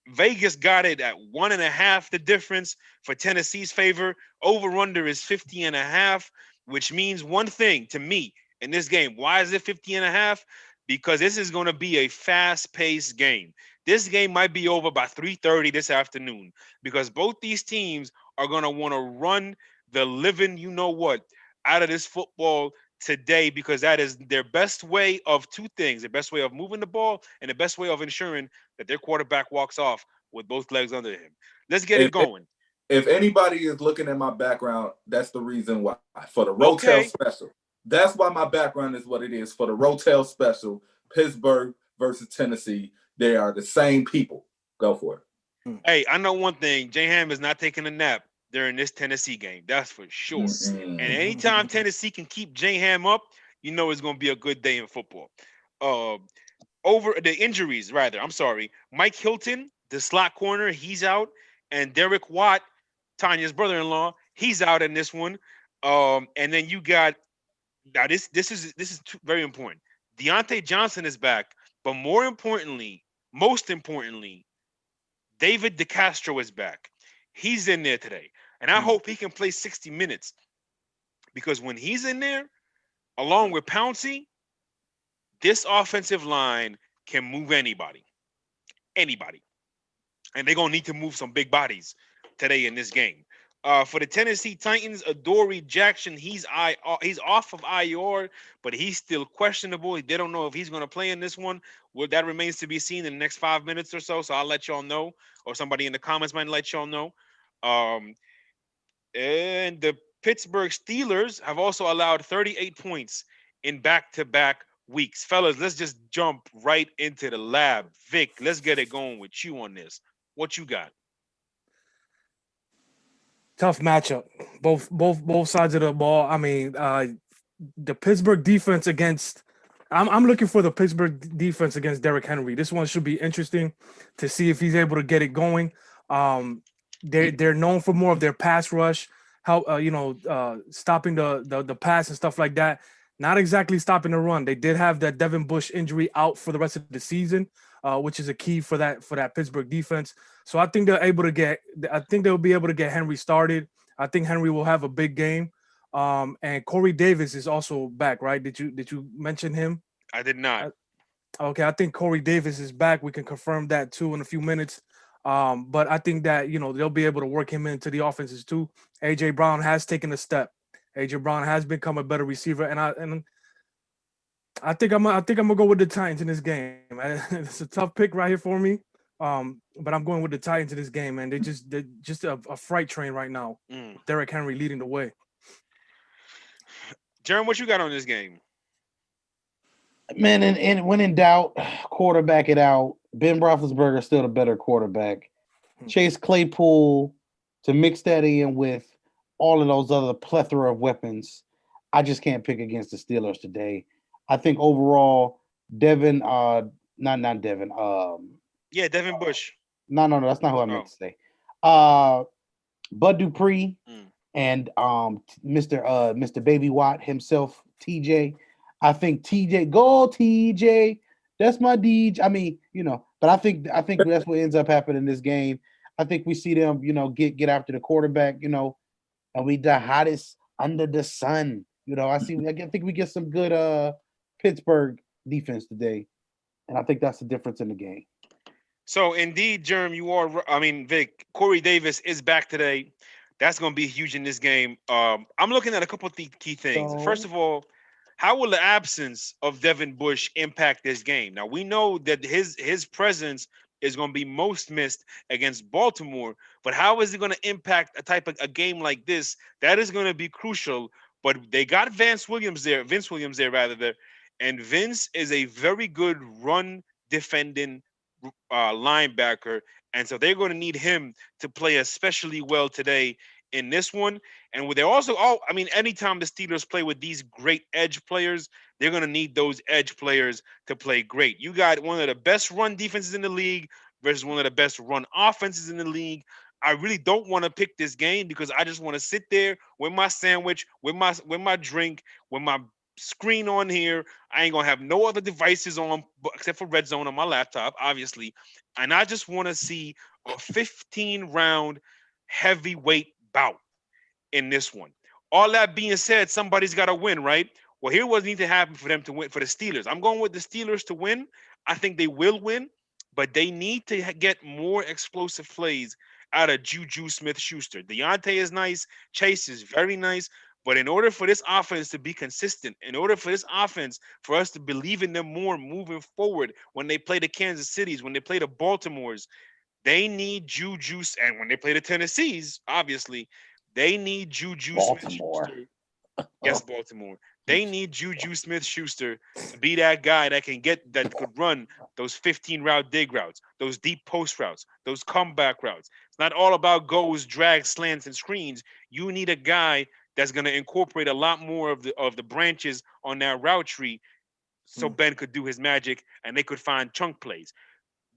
Vegas got it at 1.5, the difference for Tennessee's favor. Over-under is 50.5, which means one thing to me in this game. Why is it 50.5? Because this is going to be a fast-paced game. This game might be over by 3:30 this afternoon, because both these teams are going to want to run the living, you know what, out of this football today, because that is their best way of two things: the best way of moving the ball and the best way of ensuring that their quarterback walks off with both legs under him. Let's get it If going. if anybody is looking at my background, that's the reason why. For the Rotel Okay. special. That's why my background is what it is. For the Rotel special, Pittsburgh versus Tennessee, they are the same people. Go for it. Hey, I know one thing. J Ham is not taking a nap during this Tennessee game. That's for sure. Mm-mm. And anytime Tennessee can keep J Ham up, you know it's going to be a good day in football. Over the injuries, rather. I'm sorry. Mike Hilton, the slot corner, he's out. And Derek Watt, Tanya's brother-in-law, he's out in this one. And then you got now this is very important. Deontay Johnson is back, but most importantly, David DeCastro is back. He's in there today. And I hope he can play 60 minutes, because when he's in there, along with Pouncey, this offensive line can move anybody. Anybody. And they're going to need to move some big bodies today in this game. For the Tennessee Titans, Adoree Jackson, he's off of IR, but he's still questionable. They don't know if he's going to play in this one. Well, that remains to be seen in the next 5 minutes or so. So I'll let y'all know, or somebody in the comments might let y'all know. And the Pittsburgh Steelers have also allowed 38 points in back-to-back weeks. Fellas, let's just jump right into the lab. Vic, let's get it going with you on this. What you got? Tough matchup. Both sides of the ball. I mean, the Pittsburgh defense against. I'm looking for the Pittsburgh defense against Derrick Henry. This one should be interesting to see if he's able to get it going. They're known for more of their pass rush, help stopping the pass and stuff like that. Not exactly stopping the run. They did have that Devin Bush injury out for the rest of the season, which is a key for that Pittsburgh defense. So I think they'll be able to get Henry started. I think Henry will have a big game. And Corey Davis is also back, right? Did you mention him? I did not. Okay, I think Corey Davis is back. We can confirm that too in a few minutes. But I think that they'll be able to work him into the offenses too. AJ Brown has taken a step. AJ Brown has become a better receiver, and I think I'm gonna go with the Titans in this game. It's a tough pick right here for me, but I'm going with the Titans in this game, man. They're just a freight train right now. Derrick Henry leading the way. Jeremy, what you got on this game? Man, and when in doubt, quarterback it out. Ben Roethlisberger is still the better quarterback. Chase Claypool, to mix that in with all of those other plethora of weapons, I just can't pick against the Steelers today. I think overall, Devin, not Devin. Devin Bush. No, that's not who I meant to say. Bud Dupree and Mr. Baby Watt himself, TJ. I think TJ, go TJ. That's my DJ. I mean, but I think that's what ends up happening in this game. I think we see them, get after the quarterback, and we the hottest under the sun. I think we get some good Pittsburgh defense today, and I think that's the difference in the game. So indeed, Jerm, Vic, Corey Davis is back today. That's going to be huge in this game. I'm looking at a couple of key things. First of all, how will the absence of Devin Bush impact this game? Now, we know that his presence is going to be most missed against Baltimore, but how is it going to impact a game like this? That is going to be crucial. But they got Vince Williams there, and Vince is a very good run defending linebacker, and so they're going to need him to play especially well today in this one. And they're also, anytime the Steelers play with these great edge players, they're going to need those edge players to play great. You got one of the best run defenses in the league versus one of the best run offenses in the league. I really don't want to pick this game because I just want to sit there with my sandwich, with my drink, with my screen on here. I ain't gonna have no other devices on except for Red Zone on my laptop, obviously. And I just want to see a 15-round heavyweight bout in this one. All that being said, somebody's got to win, right? Well, here what needs to happen for them to win, for the Steelers. I'm going with the Steelers to win. I think they will win, but they need to get more explosive plays out of Juju Smith-Schuster. Deontay is nice. Chase is very nice. But in order for this offense to be consistent, in order for this offense for us to believe in them more moving forward, when they play the Kansas Cities, when they play the Baltimores, they need Juju, and when they play the Tennessees, obviously, they need Juju Baltimore. Smith-Schuster. Yes, Baltimore. They need Juju Smith-Schuster to be that guy that could run those 15 route dig routes, those deep post routes, those comeback routes. It's not all about goes, drags, slants, and screens. You need a guy that's going to incorporate a lot more of the branches on that route tree, so Ben could do his magic and they could find chunk plays.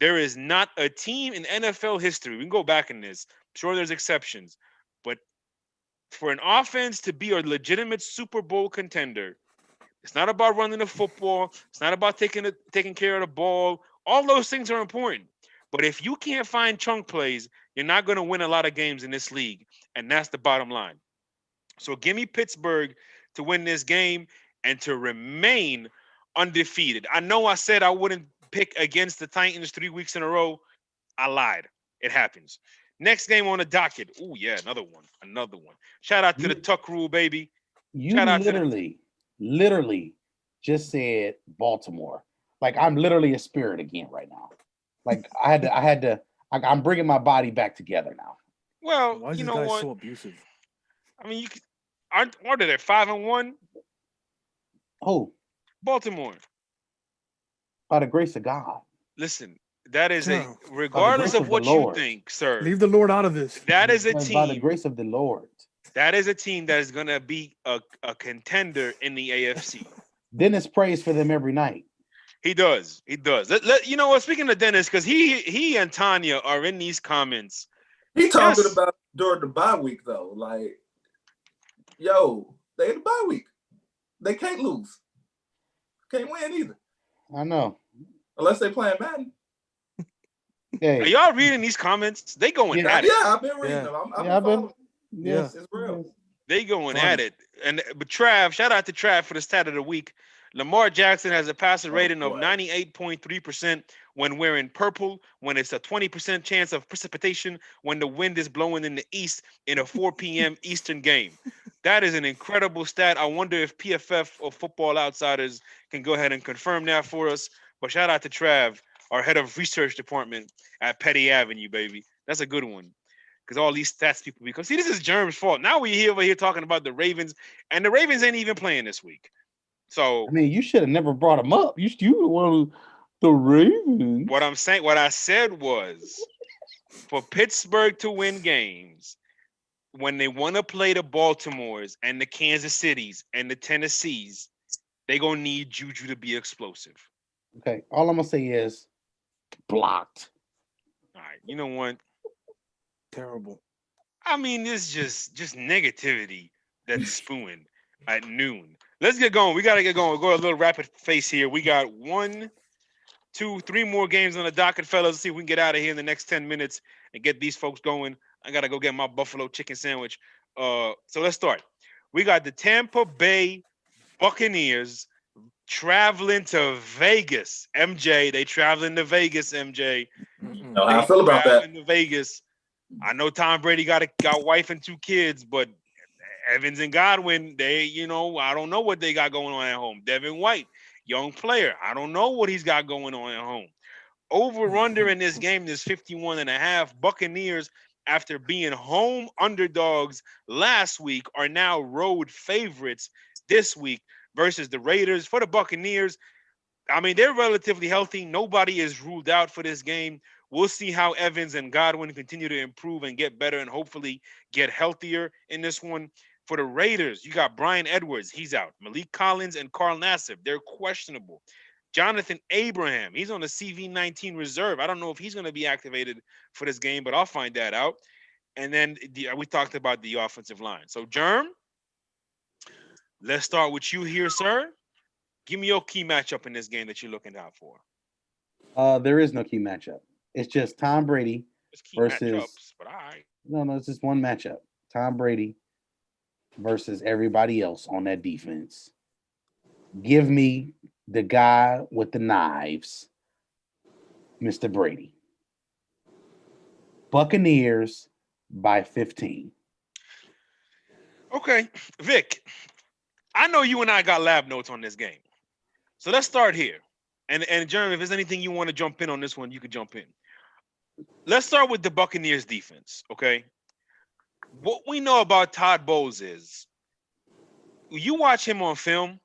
There is not a team in NFL history. We can go back in this. I'm sure there's exceptions, but for an offense to be a legitimate Super Bowl contender, it's not about running the football. It's not about taking care of the ball. All those things are important. But if you can't find chunk plays, you're not going to win a lot of games in this league. And that's the bottom line. So give me Pittsburgh to win this game and to remain undefeated. I know I said I wouldn't pick against the Titans 3 weeks in a row. I lied. It happens. Next game on the docket. Oh, yeah, another one. Shout out to the Tuck Rule, baby. You Shout out literally just said Baltimore. Like I'm literally a spirit again right now. Like I'm bringing my body back together now. Well, Why is you this know guy what? so abusive? I mean, aren't they 5-1? Oh, Baltimore. by the grace of God. Listen, that is No. regardless grace of of the what you Lord. think, sir. Leave the Lord out of this. That is a By the team. grace of the Lord. That is a team that is going to be a contender in the AFC. Dennis prays for them every night. He does. You know what? Speaking of Dennis, because he and Tanya are in these comments. He talking about during the bye week though. Like, yo, they in the bye week. They can't lose. Can't win either. I know. Unless they playing Madden. Hey. Are y'all reading these comments? They going at it. Yeah, I've been reading them. I've been. Yes, it's real. They going at it. But Trav, shout out to Trav for the stat of the week. Lamar Jackson has a passer rating of 98.3% when wearing purple, when it's a 20% chance of precipitation, when the wind is blowing in the east in a 4 p.m. Eastern game. That is an incredible stat. I wonder if PFF or Football Outsiders can go ahead and confirm that for us. But shout out to Trav, our head of research department at Petty Avenue, baby. That's a good one. Because all these stats people become. See, this is Germ's fault. Now we're over here talking about the Ravens, and the Ravens ain't even playing this week. So I mean, you should have never brought them up. You want the Ravens. What I said was, for Pittsburgh to win games, when they want to play the Baltimores and the Kansas Cities and the Tennessees, they're gonna need Juju to be explosive. Okay, all I'm gonna say is blocked. All right, you know what? Terrible. I mean, this just negativity that's spewing at noon. Let's get going. We got to get going. We'll go a little rapid pace here. We got 1, 2, 3 more games on the docket, fellas. Let's see if we can get out of here in the next 10 minutes and get these folks going. I got to go get my buffalo chicken sandwich. So let's start. We got the Tampa Bay Buccaneers traveling to Vegas. MJ, they traveling to Vegas, MJ. Know how I feel about that. To Vegas. I know Tom Brady got wife and 2 kids, but Evans and Godwin, I don't know what they got going on at home. Devin White, young player. I don't know what he's got going on at home. Over-under in this game is 51.5. Buccaneers, after being home underdogs last week, are now road favorites this week versus the Raiders. For the Buccaneers, I mean, they're relatively healthy. Nobody is ruled out for this game. We'll see how Evans and Godwin continue to improve and get better and hopefully get healthier in this one. For the Raiders, you got Brian Edwards. He's out. Malik Collins and Carl Nassib, they're questionable. Jonathan Abraham, he's on the CV-19 reserve. I don't know if he's going to be activated for this game, but I'll find that out. And then we talked about the offensive line. So, Germ, let's start with you here, sir. Give me your key matchup in this game that you're looking out for. There is no key matchup. It's just Tom Brady versus. Matchups, but all right. No, it's just one matchup. Tom Brady versus everybody else on that defense. Give me the guy with the knives, Mr. Brady. Buccaneers by 15. Okay, Vic, I know you and I got lab notes on this game. So let's start here. And Jeremy, if there's anything you want to jump in on this one, you could jump in. Let's start with the Buccaneers defense, okay? What we know about Todd Bowles is you watch him on film,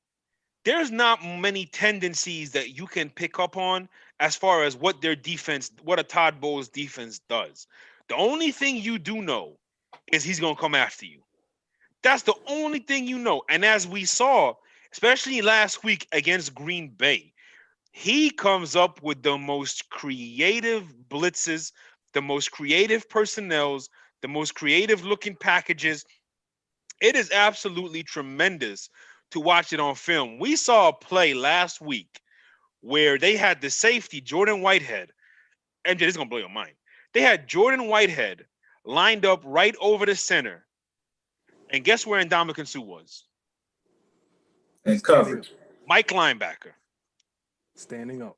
there's not many tendencies that you can pick up on as far as what their defense, what a Todd Bowles defense does. The only thing you do know is he's going to come after you. That's the only thing you know. And as we saw, especially last week against Green Bay, he comes up with the most creative blitzes, the most creative personnels, the most creative looking packages. It is absolutely tremendous to watch it on film. We saw a play last week where they had the safety, Jordan Whitehead. MJ, this is going to blow your mind. They had Jordan Whitehead lined up right over the center. And guess where Ndamukong Suh was? And coverage. Mike linebacker. Standing up.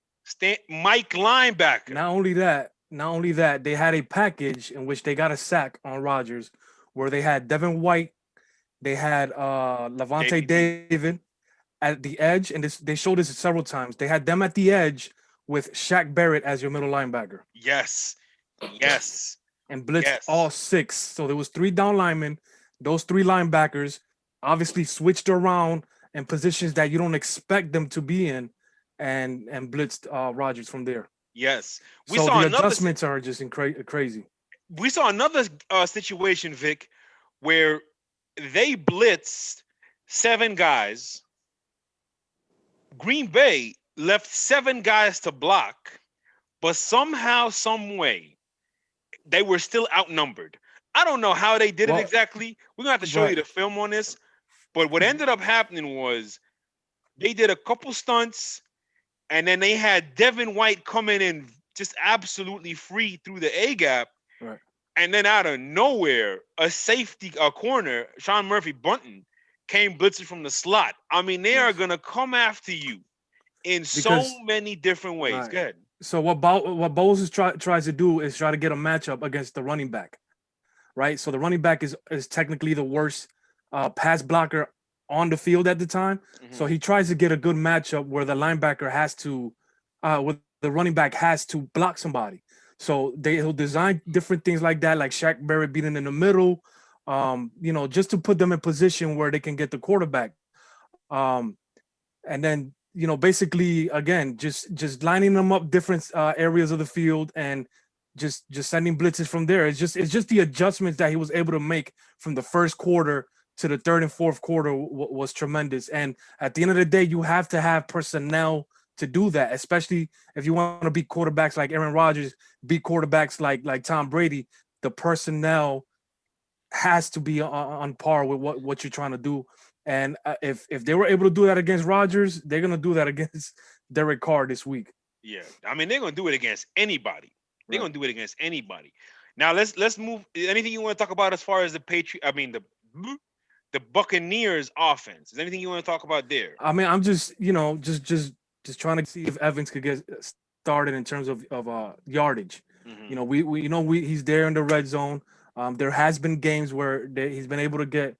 Mike linebacker. Not only that, they had a package in which they got a sack on Rodgers, where they had Devin White, they had Levante David at the edge, and they showed this several times. They had them at the edge with Shaq Barrett as your middle linebacker. Yes. And blitzed all six. So there was 3 down linemen. Those 3 linebackers obviously switched around in positions that you don't expect them to be in, and blitzed Rodgers from there. Yes. So the adjustments are just crazy. We saw another situation, Vic, where they blitzed 7 guys. Green Bay left 7 guys to block, but somehow, some way, they were still outnumbered. I don't know how they did it exactly. We're gonna have to show you the film on this. But what ended up happening was they did a couple stunts, and then they had Devin White coming in just absolutely free through the A gap. Right. And then out of nowhere, a corner, Sean Murphy Bunting, came blitzing from the slot. I mean, they are gonna come after you in so many different ways. Right. Go ahead. So what Bowles tries to do is try to get a matchup against the running back, right? So the running back is technically the worst pass blocker on the field at the time. Mm-hmm. So he tries to get a good matchup where the linebacker has to, where the running back has to block somebody. So he'll design different things like that, like Shaq Barrett beating in the middle, just to put them in position where they can get the quarterback. And then, basically, again, just lining them up different areas of the field and just sending blitzes from there. It's just the adjustments that he was able to make from the first quarter to the third and fourth quarter was tremendous. And at the end of the day, you have to have personnel to do that, especially if you want to beat quarterbacks like Aaron Rodgers, beat quarterbacks like Tom Brady. The personnel has to be on par with what you're trying to do. And if they were able to do that against Rodgers, they're going to do that against Derek Carr this week. Yeah. I mean, they're going to do it against anybody. They're going to do it against anybody. Now, let's move. Anything you want to talk about as far as the Buccaneers offense? Is there anything you want to talk about there? I mean, I'm just trying to see if Evans could get started in terms of yardage. Mm-hmm. He's there in the red zone. There has been games where he's been able to get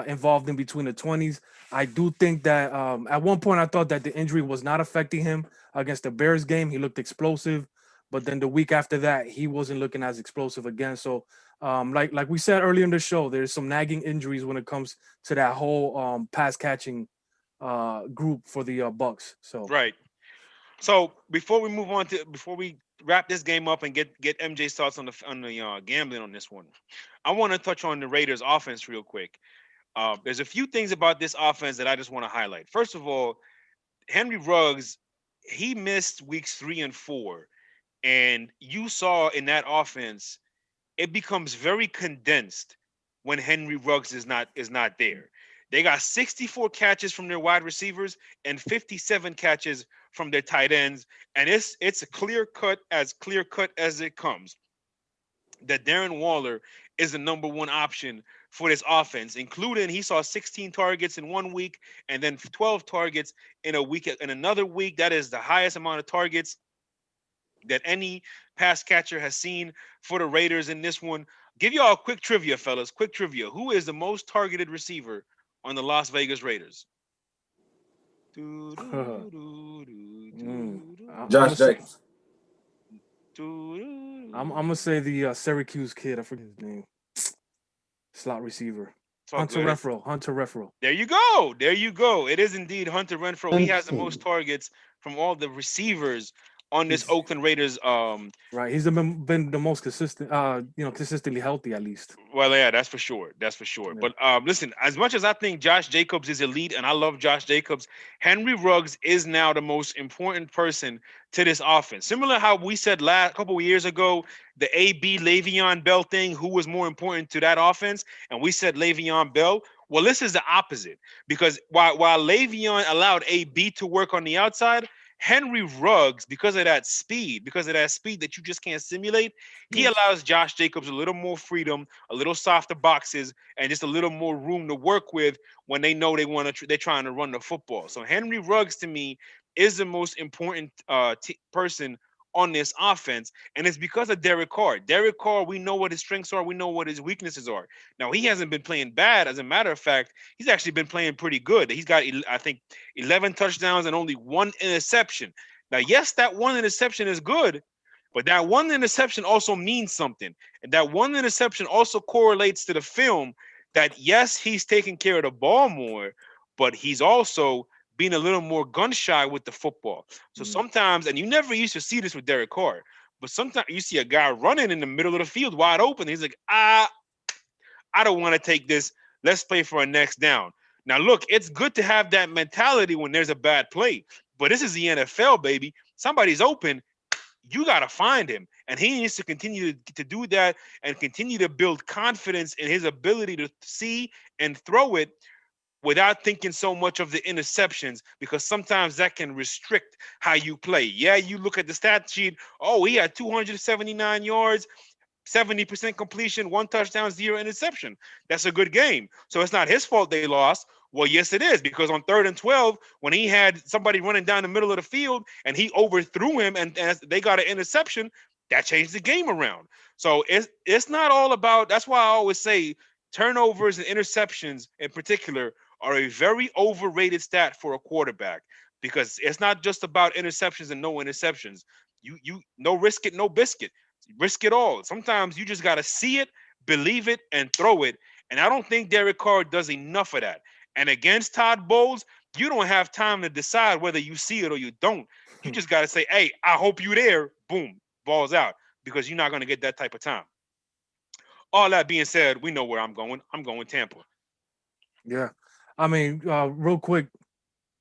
involved in between the 20s. I do think that at one point I thought that the injury was not affecting him against the Bears game. He looked explosive, but then the week after that, he wasn't looking as explosive again. So like we said earlier in the show, there's some nagging injuries when it comes to that whole pass catching group for the Bucs. So right. So before we wrap this game up and get MJ's thoughts on the gambling on this one, I want to touch on the Raiders offense real quick. There's a few things about this offense that I just want to highlight. First of all, Henry Ruggs, he missed weeks 3 and 4, and you saw in that offense, it becomes very condensed when Henry Ruggs is not there. They got 64 catches from their wide receivers and 57 catches from their tight ends, and it's a clear cut as it comes that Darren Waller is the number one option for this offense, including he saw 16 targets in 1 week and then 12 targets in another week. That is the highest amount of targets that any pass catcher has seen for the Raiders in this one. Give y'all a quick trivia, fellas. Quick trivia. Who is the most targeted receiver on the Las Vegas Raiders? I'm Josh gonna say Jacobs. I'm gonna say the Syracuse kid. I forget his name. Slot receiver. It's all Hunter good. Renfro. Hunter Renfro. There you go. There you go. It is indeed Hunter Renfro. He has the most Insane. targets from all the receivers on this He's Oakland Raiders. right. He's been the most consistent. Consistently healthy at least. Well, yeah, that's for sure. That's for sure. Yeah. But listen, as much as I think Josh Jacobs is elite, and I love Josh Jacobs, Henry Ruggs is now the most important person to this offense. Similar how we said last couple of years ago, the AB Le'Veon Bell thing, who was more important to that offense, and we said Le'Veon Bell. Well, this is the opposite because while Le'Veon allowed AB to work on the outside, Henry Ruggs, because of that speed that you just can't simulate, he Yes. allows Josh Jacobs a little more freedom, a little softer boxes, and just a little more room to work with when they know they're trying to run the football. So Henry Ruggs to me is the most important person on this offense, and it's because of Derek Carr. Derek Carr, we know what his strengths are, we know what his weaknesses are. Now he hasn't been playing bad. As a matter of fact, he's actually been playing pretty good. He's got, I think, 11 touchdowns and only 1 interception. Now, yes, that 1 interception is good, but that 1 interception also means something. And that 1 interception also correlates to the film that, yes, he's taking care of the ball more, but he's also being a little more gun shy with the football. So sometimes, and you never used to see this with Derek Carr, but sometimes you see a guy running in the middle of the field wide open. He's like, I don't want to take this. Let's play for a next down. Now, look, it's good to have that mentality when there's a bad play, but this is the NFL, baby. Somebody's open. You got to find him. And he needs to continue to do that and continue to build confidence in his ability to see and throw it without thinking so much of the interceptions, because sometimes that can restrict how you play. Yeah, you look at the stat sheet. Oh, he had 279 yards, 70% completion, 1 touchdown, 0 interception. That's a good game. So it's not his fault they lost. Well, yes, it is, because on 3rd and 12, when he had somebody running down the middle of the field and he overthrew him and they got an interception, that changed the game around. So it's not all about, that's why I always say turnovers and interceptions in particular are a very overrated stat for a quarterback, because it's not just about interceptions and no interceptions. You no risk it, no biscuit. Risk it all. Sometimes you just got to see it, believe it, and throw it. And I don't think Derek Carr does enough of that. And against Todd Bowles, you don't have time to decide whether you see it or you don't. You just got to say, hey, I hope you there. Boom, ball's out, because you're not going to get that type of time. All that being said, we know where I'm going. I'm going Tampa. Yeah. I mean, real quick,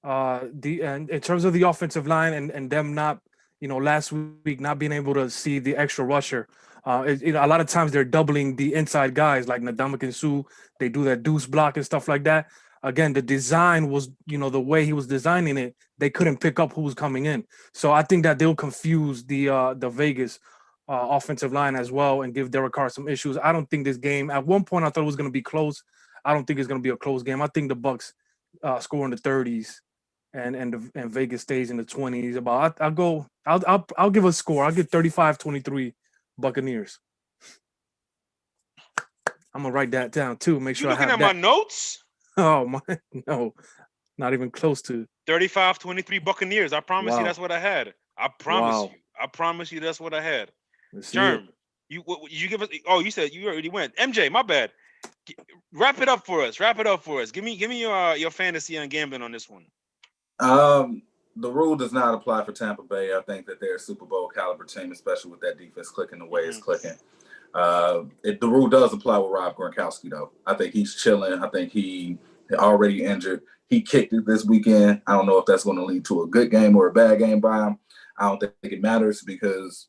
and in terms of the offensive line and them not, last week not being able to see the extra rusher. A lot of times they're doubling the inside guys like Ndamukong Suh. They do that deuce block and stuff like that. Again, the design was, the way he was designing it, they couldn't pick up who was coming in. So I think that they'll confuse the Vegas offensive line as well and give Derek Carr some issues. I don't think this game, at one point I thought it was going to be close. I don't think it's going to be a close game. I think the Bucs score in the 30s and Vegas stays in the 20s. I'll give a score. I'll give 35-23 Buccaneers. I'm gonna write that down too. Make sure You I have looking at that. my notes? Oh my, no, not even close to 35-23 Buccaneers. I promise you Wow. that's what I had. I promise Wow. you. I promise you that's what I had. Let's see Germ, it. you give us? Oh, you said you already went. MJ, my bad. Wrap it up for us. Wrap it up for us. Give me your fantasy on gambling on this one. The rule does not apply for Tampa Bay. I think that they're a Super Bowl caliber team, especially with that defense clicking the way it's clicking. The rule does apply with Rob Gronkowski, though. I think he's chilling. I think he already injured. He kicked it this weekend. I don't know if that's going to lead to a good game or a bad game by him. I don't think it matters, because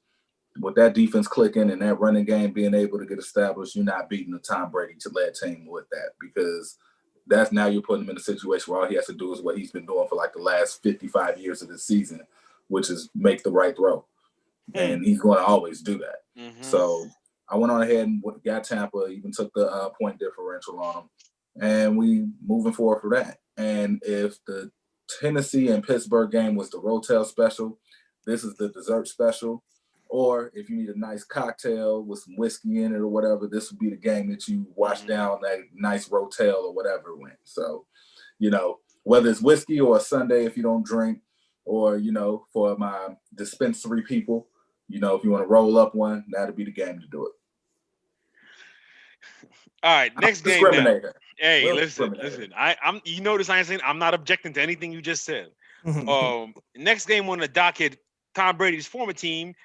with that defense clicking and that running game being able to get established, you're not beating the Tom Brady to lead team with that, because that's now you're putting him in a situation where all he has to do is what he's been doing for like the last 55 years of the season, which is make the right throw. And he's going to always do that. So I went on ahead and got Tampa, even took the point differential on them. And we moving forward for that. And if the Tennessee and Pittsburgh game was the Rotel special, this is the dessert special. Or if you need a nice cocktail with some whiskey in it or whatever, this would be the game that you wash down that nice Rotel or whatever it went. So, whether it's whiskey or a Sunday if you don't drink, or, for my dispensary people, if you want to roll up one, that'd be the game to do it. All right, next game now. Hey, Well, listen. I'm you notice I ain't saying I'm not objecting to anything you just said. Next game on the docket, Tom Brady's former team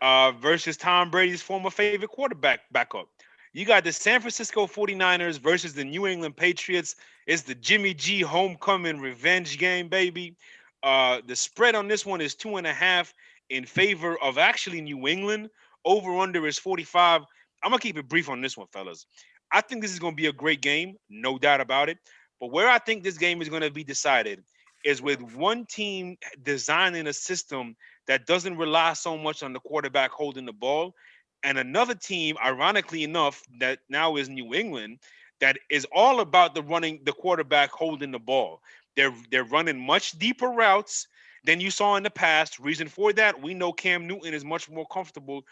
versus Tom Brady's former favorite quarterback backup. You got the San Francisco 49ers versus the New England Patriots. It's the Jimmy G homecoming revenge game, baby. The spread on this one is 2.5 in favor of actually New England. Over under is 45. I'm gonna keep it brief on this one, fellas. I think this is gonna be a great game, no doubt about it. But where I think this game is gonna be decided is with one team designing a system that doesn't rely so much on the quarterback holding the ball, and another team, ironically enough, that now is New England, that is all about the quarterback holding the ball. They're running much deeper routes than you saw in the past. Reason for that, we know Cam Newton is much more comfortable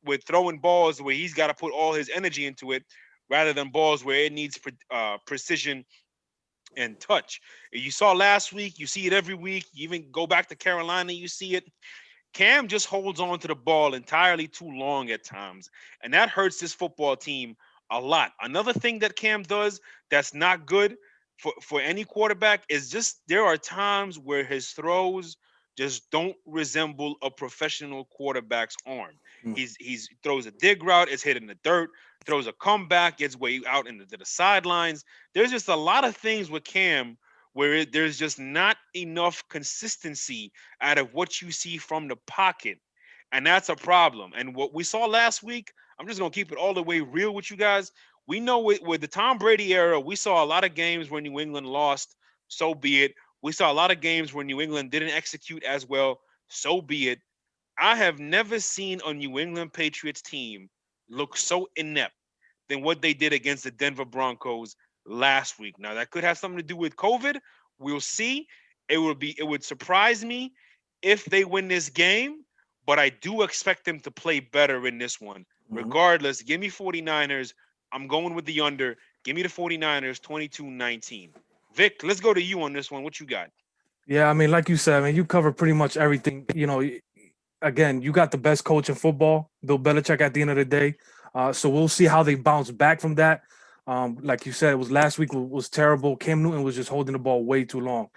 with throwing balls where he's got to put all his energy into it, rather than balls where it needs precision and touch. You saw last week, you see it every week. You even go back to Carolina, you see it. Cam just holds on to the ball entirely too long at times, and that hurts this football team a lot. Another thing that Cam does that's not good for any quarterback is just there are times where his throws just don't resemble a professional quarterback's arm. He's throws a dig route, it's hit in the dirt, throws a comeback, gets way out into the sidelines. There's just a lot of things with Cam where there's just not enough consistency out of what you see from the pocket. And that's a problem. And what we saw last week, I'm just going to keep it all the way real with you guys. We know with the Tom Brady era, we saw a lot of games where New England lost, so be it. We saw a lot of games where New England didn't execute as well, so be it. I have never seen a New England Patriots team look so inept than what they did against the Denver Broncos last week. Now, that could have something to do with COVID. We'll see. It would surprise me if they win this game, but I do expect them to play better in this one. Regardless, give me 49ers. I'm going with the under. Give me the 49ers, 22-19. Vic, let's go to you on this one. What you got? Yeah, I mean, like you said, man, you cover pretty much everything. Again, you got the best coach in football, Bill Belichick, at the end of the day. So we'll see how they bounce back from that. Like you said, it was last week was terrible. Cam Newton was just holding the ball way too long.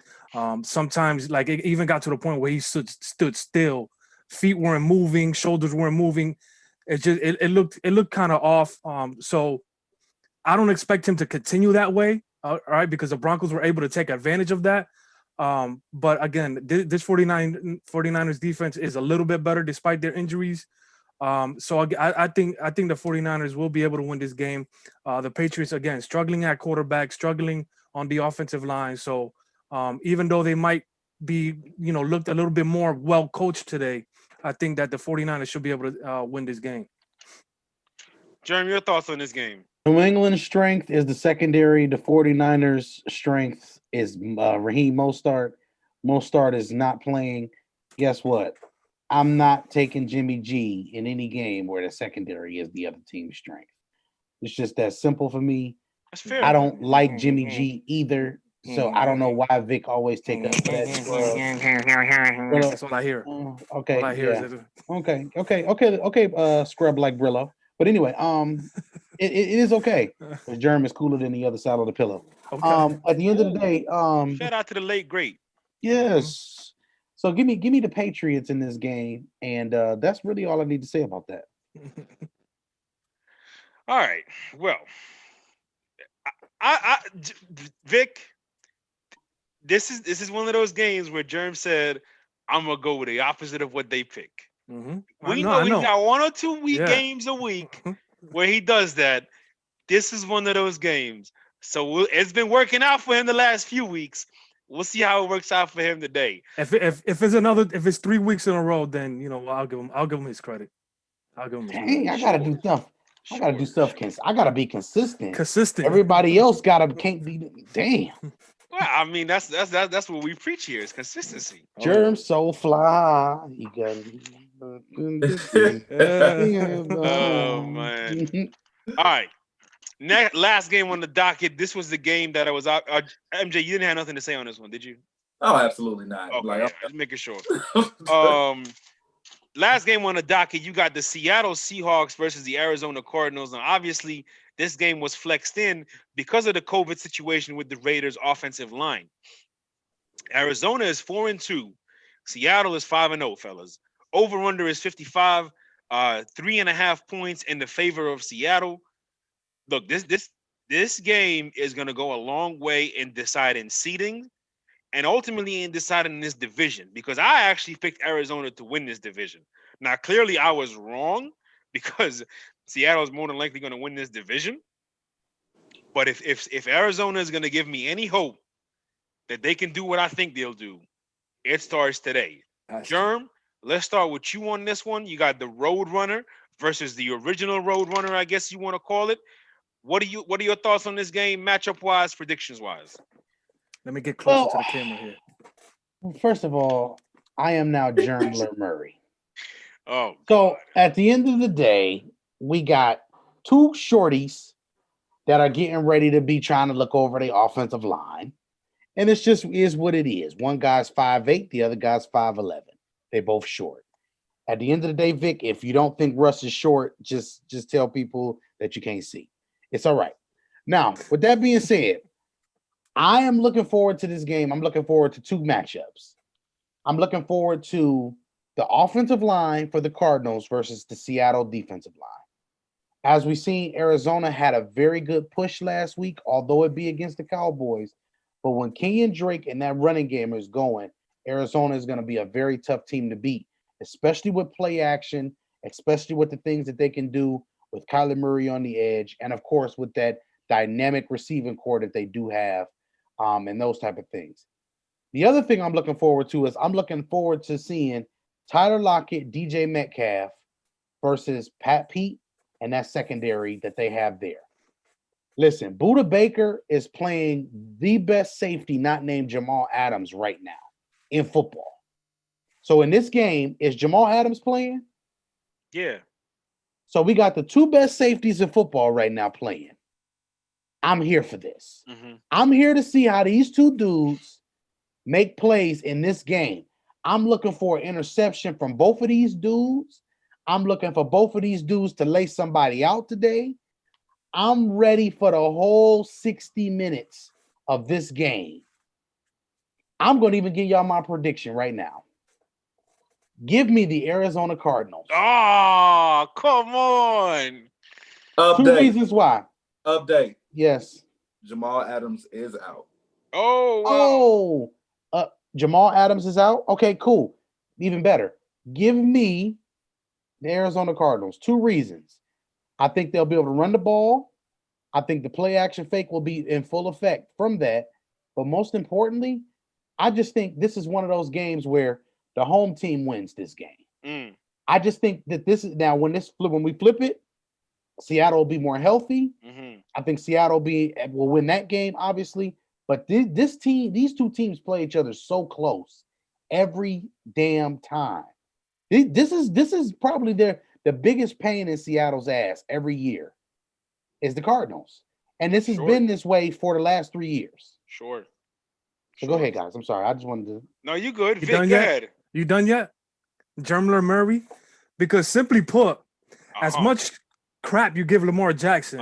Sometimes, like, it even got to the point where he stood still. Feet weren't moving, shoulders weren't moving. It looked kind of off. So I don't expect him to continue that way, all right, because the Broncos were able to take advantage of that. But again, this 49ers defense is a little bit better despite their injuries. So I think the 49ers will be able to win this game. The Patriots, again, struggling at quarterback, struggling on the offensive line. So even though they might be, looked a little bit more well coached today, I think that the 49ers should be able to win this game. Jeremy, your thoughts on this game? New England's strength is the secondary. The 49ers' strength is Raheem Mostert. Mostert is not playing. Guess what? I'm not taking Jimmy G in any game where the secondary is the other team's strength. It's just that simple for me. That's fair. I don't like Jimmy G either. So I don't know why Vic always take up for that. That's what I hear. Okay. All I hear Yeah. is Okay. Scrub like Brillo. But anyway, it is okay. The germ is cooler than the other side of the pillow. okay. At the end of the day, Shout out to the late great. yes. So give me the Patriots in this game, and that's really all I need to say about that. All right. Well, Vic, this is one of those games where Germ said, "I'm gonna go with the opposite of what they pick." We know he's got 1 or 2 games a week where he does that. This is one of those games. So it's been working out for him the last few weeks. We'll see how it works out for him today. If it's 3 weeks in a row, then I'll give him his credit. I'll give him his credit. Dang, I gotta do stuff. I gotta do stuff. I gotta be consistent. Consistent. Everybody else can't be. Damn. Well, I mean, that's what we preach here is consistency. Germ so fly. Oh man! All right. Last game on the docket. This was the game that I was out. MJ, you didn't have nothing to say on this one, did you? Oh, absolutely not. Okay, Like, yeah, just making sure. Last game on the docket, you got the Seattle Seahawks versus the Arizona Cardinals. And obviously, this game was flexed in because of the COVID situation with the Raiders' offensive line. Arizona is 4-2. Seattle is 5-0, fellas. Over-under is 55. 3.5 points in the favor of Seattle. Look, this game is going to go a long way in deciding seeding and ultimately in deciding this division, because I actually picked Arizona to win this division. Now, clearly I was wrong because Seattle is more than likely going to win this division. But if Arizona is going to give me any hope that they can do what I think they'll do, it starts today. Germ, let's start with you on this one. You got the Road Runner versus the original Road Runner, I guess you want to call it. What are your thoughts on this game, matchup wise, predictions wise? Let me get closer to the camera here. First of all, I am now Germler Murray. Oh, so at the end of the day, we got two shorties that are getting ready to be trying to look over the offensive line. And it's just is what it is. One guy's 5'8", the other guy's 5'11". They both short. At the end of the day, Vic, if you don't think Russ is short, just tell people that you can't see. It's all right. Now, with that being said, I am looking forward to this game. I'm looking forward to two matchups. I'm looking forward to the offensive line for the Cardinals versus the Seattle defensive line. As we've seen, Arizona had a very good push last week, although it be against the Cowboys. But when Kenyon Drake and that running game is going, Arizona is going to be a very tough team to beat, especially with play action, especially with the things that they can do with Kyler Murray on the edge, and of course with that dynamic receiving core that they do have, and those type of things. The other thing I'm looking forward to is I'm looking forward to seeing Tyler Lockett, DJ Metcalf versus Pat Pete and that secondary that they have there. Listen, Budda Baker is playing the best safety not named Jamal Adams right now in football. So in this game, is Jamal Adams playing? Yeah. So we got the two best safeties in football right now playing. I'm here for this. Mm-hmm. I'm here to see how these two dudes make plays in this game. I'm looking for an interception from both of these dudes. I'm looking for both of these dudes to lay somebody out today. I'm ready for the whole 60 minutes of this game. I'm going to even give y'all my prediction right now. Give me the Arizona Cardinals. Oh, come on. Update. 2 reasons why. Update. Yes. Jamal Adams is out. Oh, wow. Jamal Adams is out? Okay, cool. Even better. Give me the Arizona Cardinals. 2 reasons. I think they'll be able to run the ball. I think the play action fake will be in full effect from that. But most importantly, I just think this is one of those games where the home team wins this game. I just think that this is now when we flip it, Seattle will be more healthy. Mm-hmm. I think Seattle will win that game, obviously. But these two teams play each other so close every damn time. This is probably the biggest pain in Seattle's ass every year is the Cardinals. And this has been this way for the last 3 years. Sure. So go ahead, guys. I'm sorry. I just wanted to. No, you good. You Vic, done go yet? ahead. You done yet? Germler Murray? Because simply put, as much crap you give Lamar Jackson,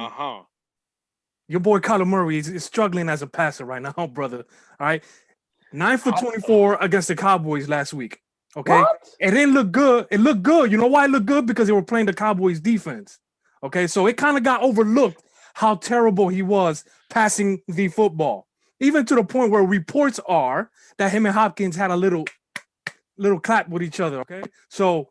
your boy Kyler Murray is struggling as a passer right now, brother. All right. 9 for 24 against the Cowboys last week. Okay. What? It didn't look good. It looked good. You know why it looked good? Because they were playing the Cowboys defense. Okay. So it kind of got overlooked how terrible he was passing the football. Even to the point where reports are that him and Hopkins had a little clap with each other. Okay. So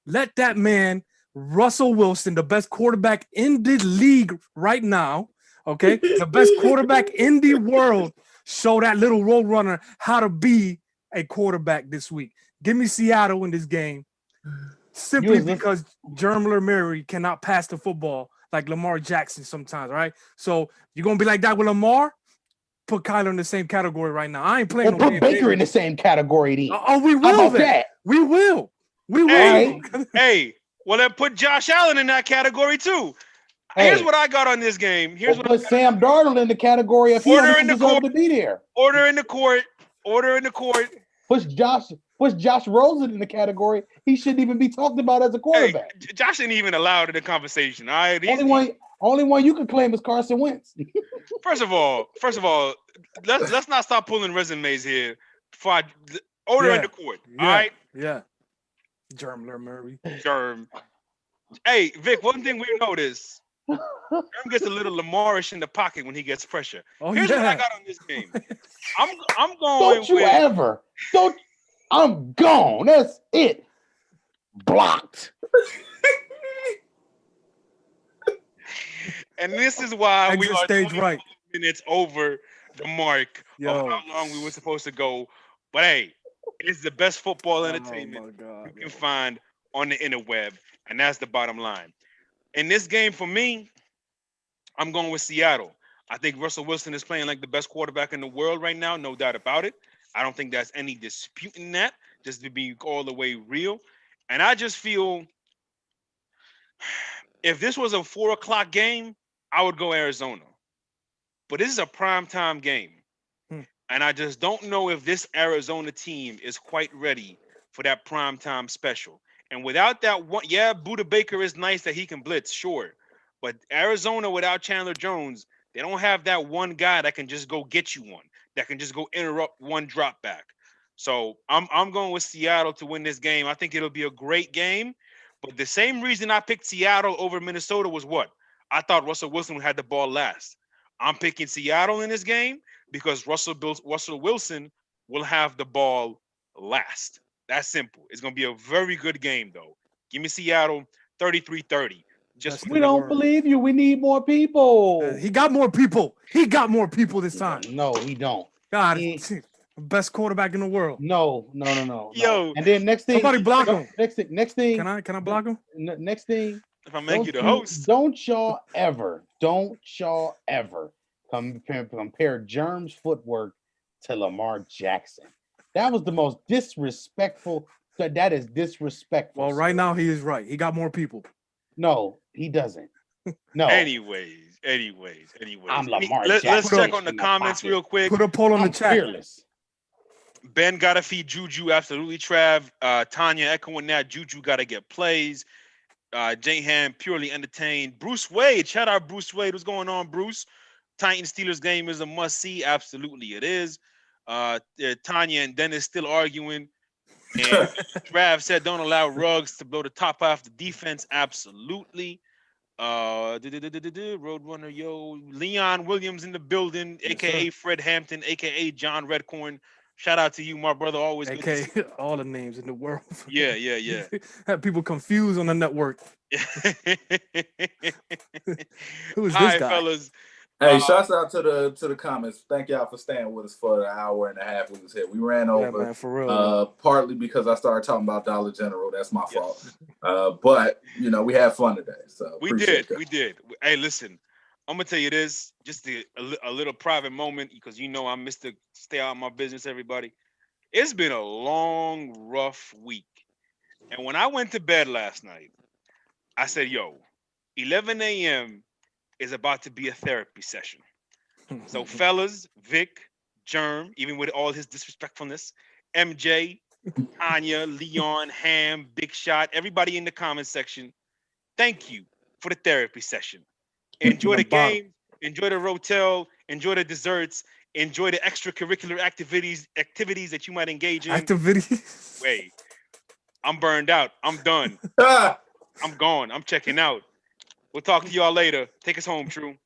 let that man, Russell Wilson, the best quarterback in the league right now, okay, the best quarterback in the world, show that little road runner how to be a quarterback this week. Give me Seattle in this game simply because Germler Murray cannot pass the football like Lamar Jackson sometimes, right? So you're going to be like that with Lamar? Put Kyler in the same category right now. I ain't playing put Baker in the same category. Oh, we will. How about that? We will. We Hey, will. hey, well then put Josh Allen in that category too. Hey, Here's what I got on this game. Here's Or what put Sam Darnold in the category if he Order don't in even the deserve court. to be there. order in the court. Order in the court. Push Josh Rosen in the category. He shouldn't even be talked about as a Hey, quarterback. Josh ain't even allowed in the conversation. All right. Only one you can claim is Carson Wentz. First of all, let's not stop pulling resumes here. Before order in Yeah. the court. Yeah. All right. Yeah. Germler Murray. Germ. Hey, Vic. One thing we noticed. Germ gets a little Lamarish in the pocket when he gets pressure. Oh Here's what I yeah. got on this game. I'm going Don't you with ever. Don't. I'm gone. That's it. Blocked. and this is why we Exit are stage 20 right. minutes over the mark Yo. of how long we were supposed to go. But hey, it's the best football Oh entertainment my God. you can find on the interweb, and that's the bottom line. In this game, for me, I'm going with Seattle. I think Russell Wilson is playing like the best quarterback in the world right now, no doubt about it. I don't think there's any disputing that, just to be all the way real. And I just feel if this was a 4 o'clock game, I would go Arizona. But this is a primetime game. Hmm. And I just don't know if this Arizona team is quite ready for that primetime special. And without that one, yeah, Buda Baker is nice that he can blitz, sure. But Arizona without Chandler Jones, they don't have that one guy that can just go get you one, that can just go interrupt one drop back. So I'm going with Seattle to win this game. I think it'll be a great game. But the same reason I picked Seattle over Minnesota was what? I thought Russell Wilson had the ball last. I'm picking Seattle in this game because Russell Wilson will have the ball last. That's simple. It's going to be a very good game, though. Give me Seattle 33-30. Just Best We in the don't world. believe you. We need more people. He got more people. He got more people this time. No, he don't. God, He- best quarterback in the world. No. Yo. And then next thing, Somebody block him. Next thing. Can I block him? Next thing. If I make you the host. Don't y'all ever compare Germ's footwork to Lamar Jackson. That was the most disrespectful. That is disrespectful. Well, right sir. now he is right. He got more people. No, he doesn't. No. Anyways. I'm Lamar Let's Jackson check on the in the comments pocket. real quick. Put a poll on the I'm chat. fearless. Ben gotta feed Juju, absolutely. Trav, Tanya echoing that. Juju gotta get plays. J-Ham purely entertained. Bruce Wade, shout out Bruce Wade. What's going on, Bruce? Titans Steelers game is a must see. Absolutely, it is. Tanya and Dennis still arguing. And Trav said, "Don't allow Ruggs to blow the top off the defense." Absolutely. Roadrunner, yo, Leon Williams in the building, Yes, aka sir. Fred Hampton, aka John Redcorn. Shout out to you, my brother. Always good to Okay, see all the names in the world. Yeah. Have people confused on the network. you. Who is All this right, guy? fellas. Hey, shouts out to the comments. Thank y'all for staying with us for the hour and a half we was here. We ran Yeah, over, man, for real. partly because I started talking about Dollar General. That's my Yes. fault. But we had fun today. So We appreciate did. Hey, listen, I'm gonna tell you this, just a little private moment, because I'm Mr. Stay out of my business, everybody. It's been a long, rough week. And when I went to bed last night, I said, yo, 11 a.m. is about to be a therapy session. So, fellas, Vic, Germ, even with all his disrespectfulness, MJ, Tanya, Leon, Ham, Big Shot, everybody in the comment section, thank you for the therapy session. Enjoy the game, enjoy the rotel, enjoy the desserts, enjoy the extracurricular activities that you might engage in. Activities. Wait, I'm burned out. I'm done. I'm gone. I'm checking out. We'll talk to y'all later. Take us home, True.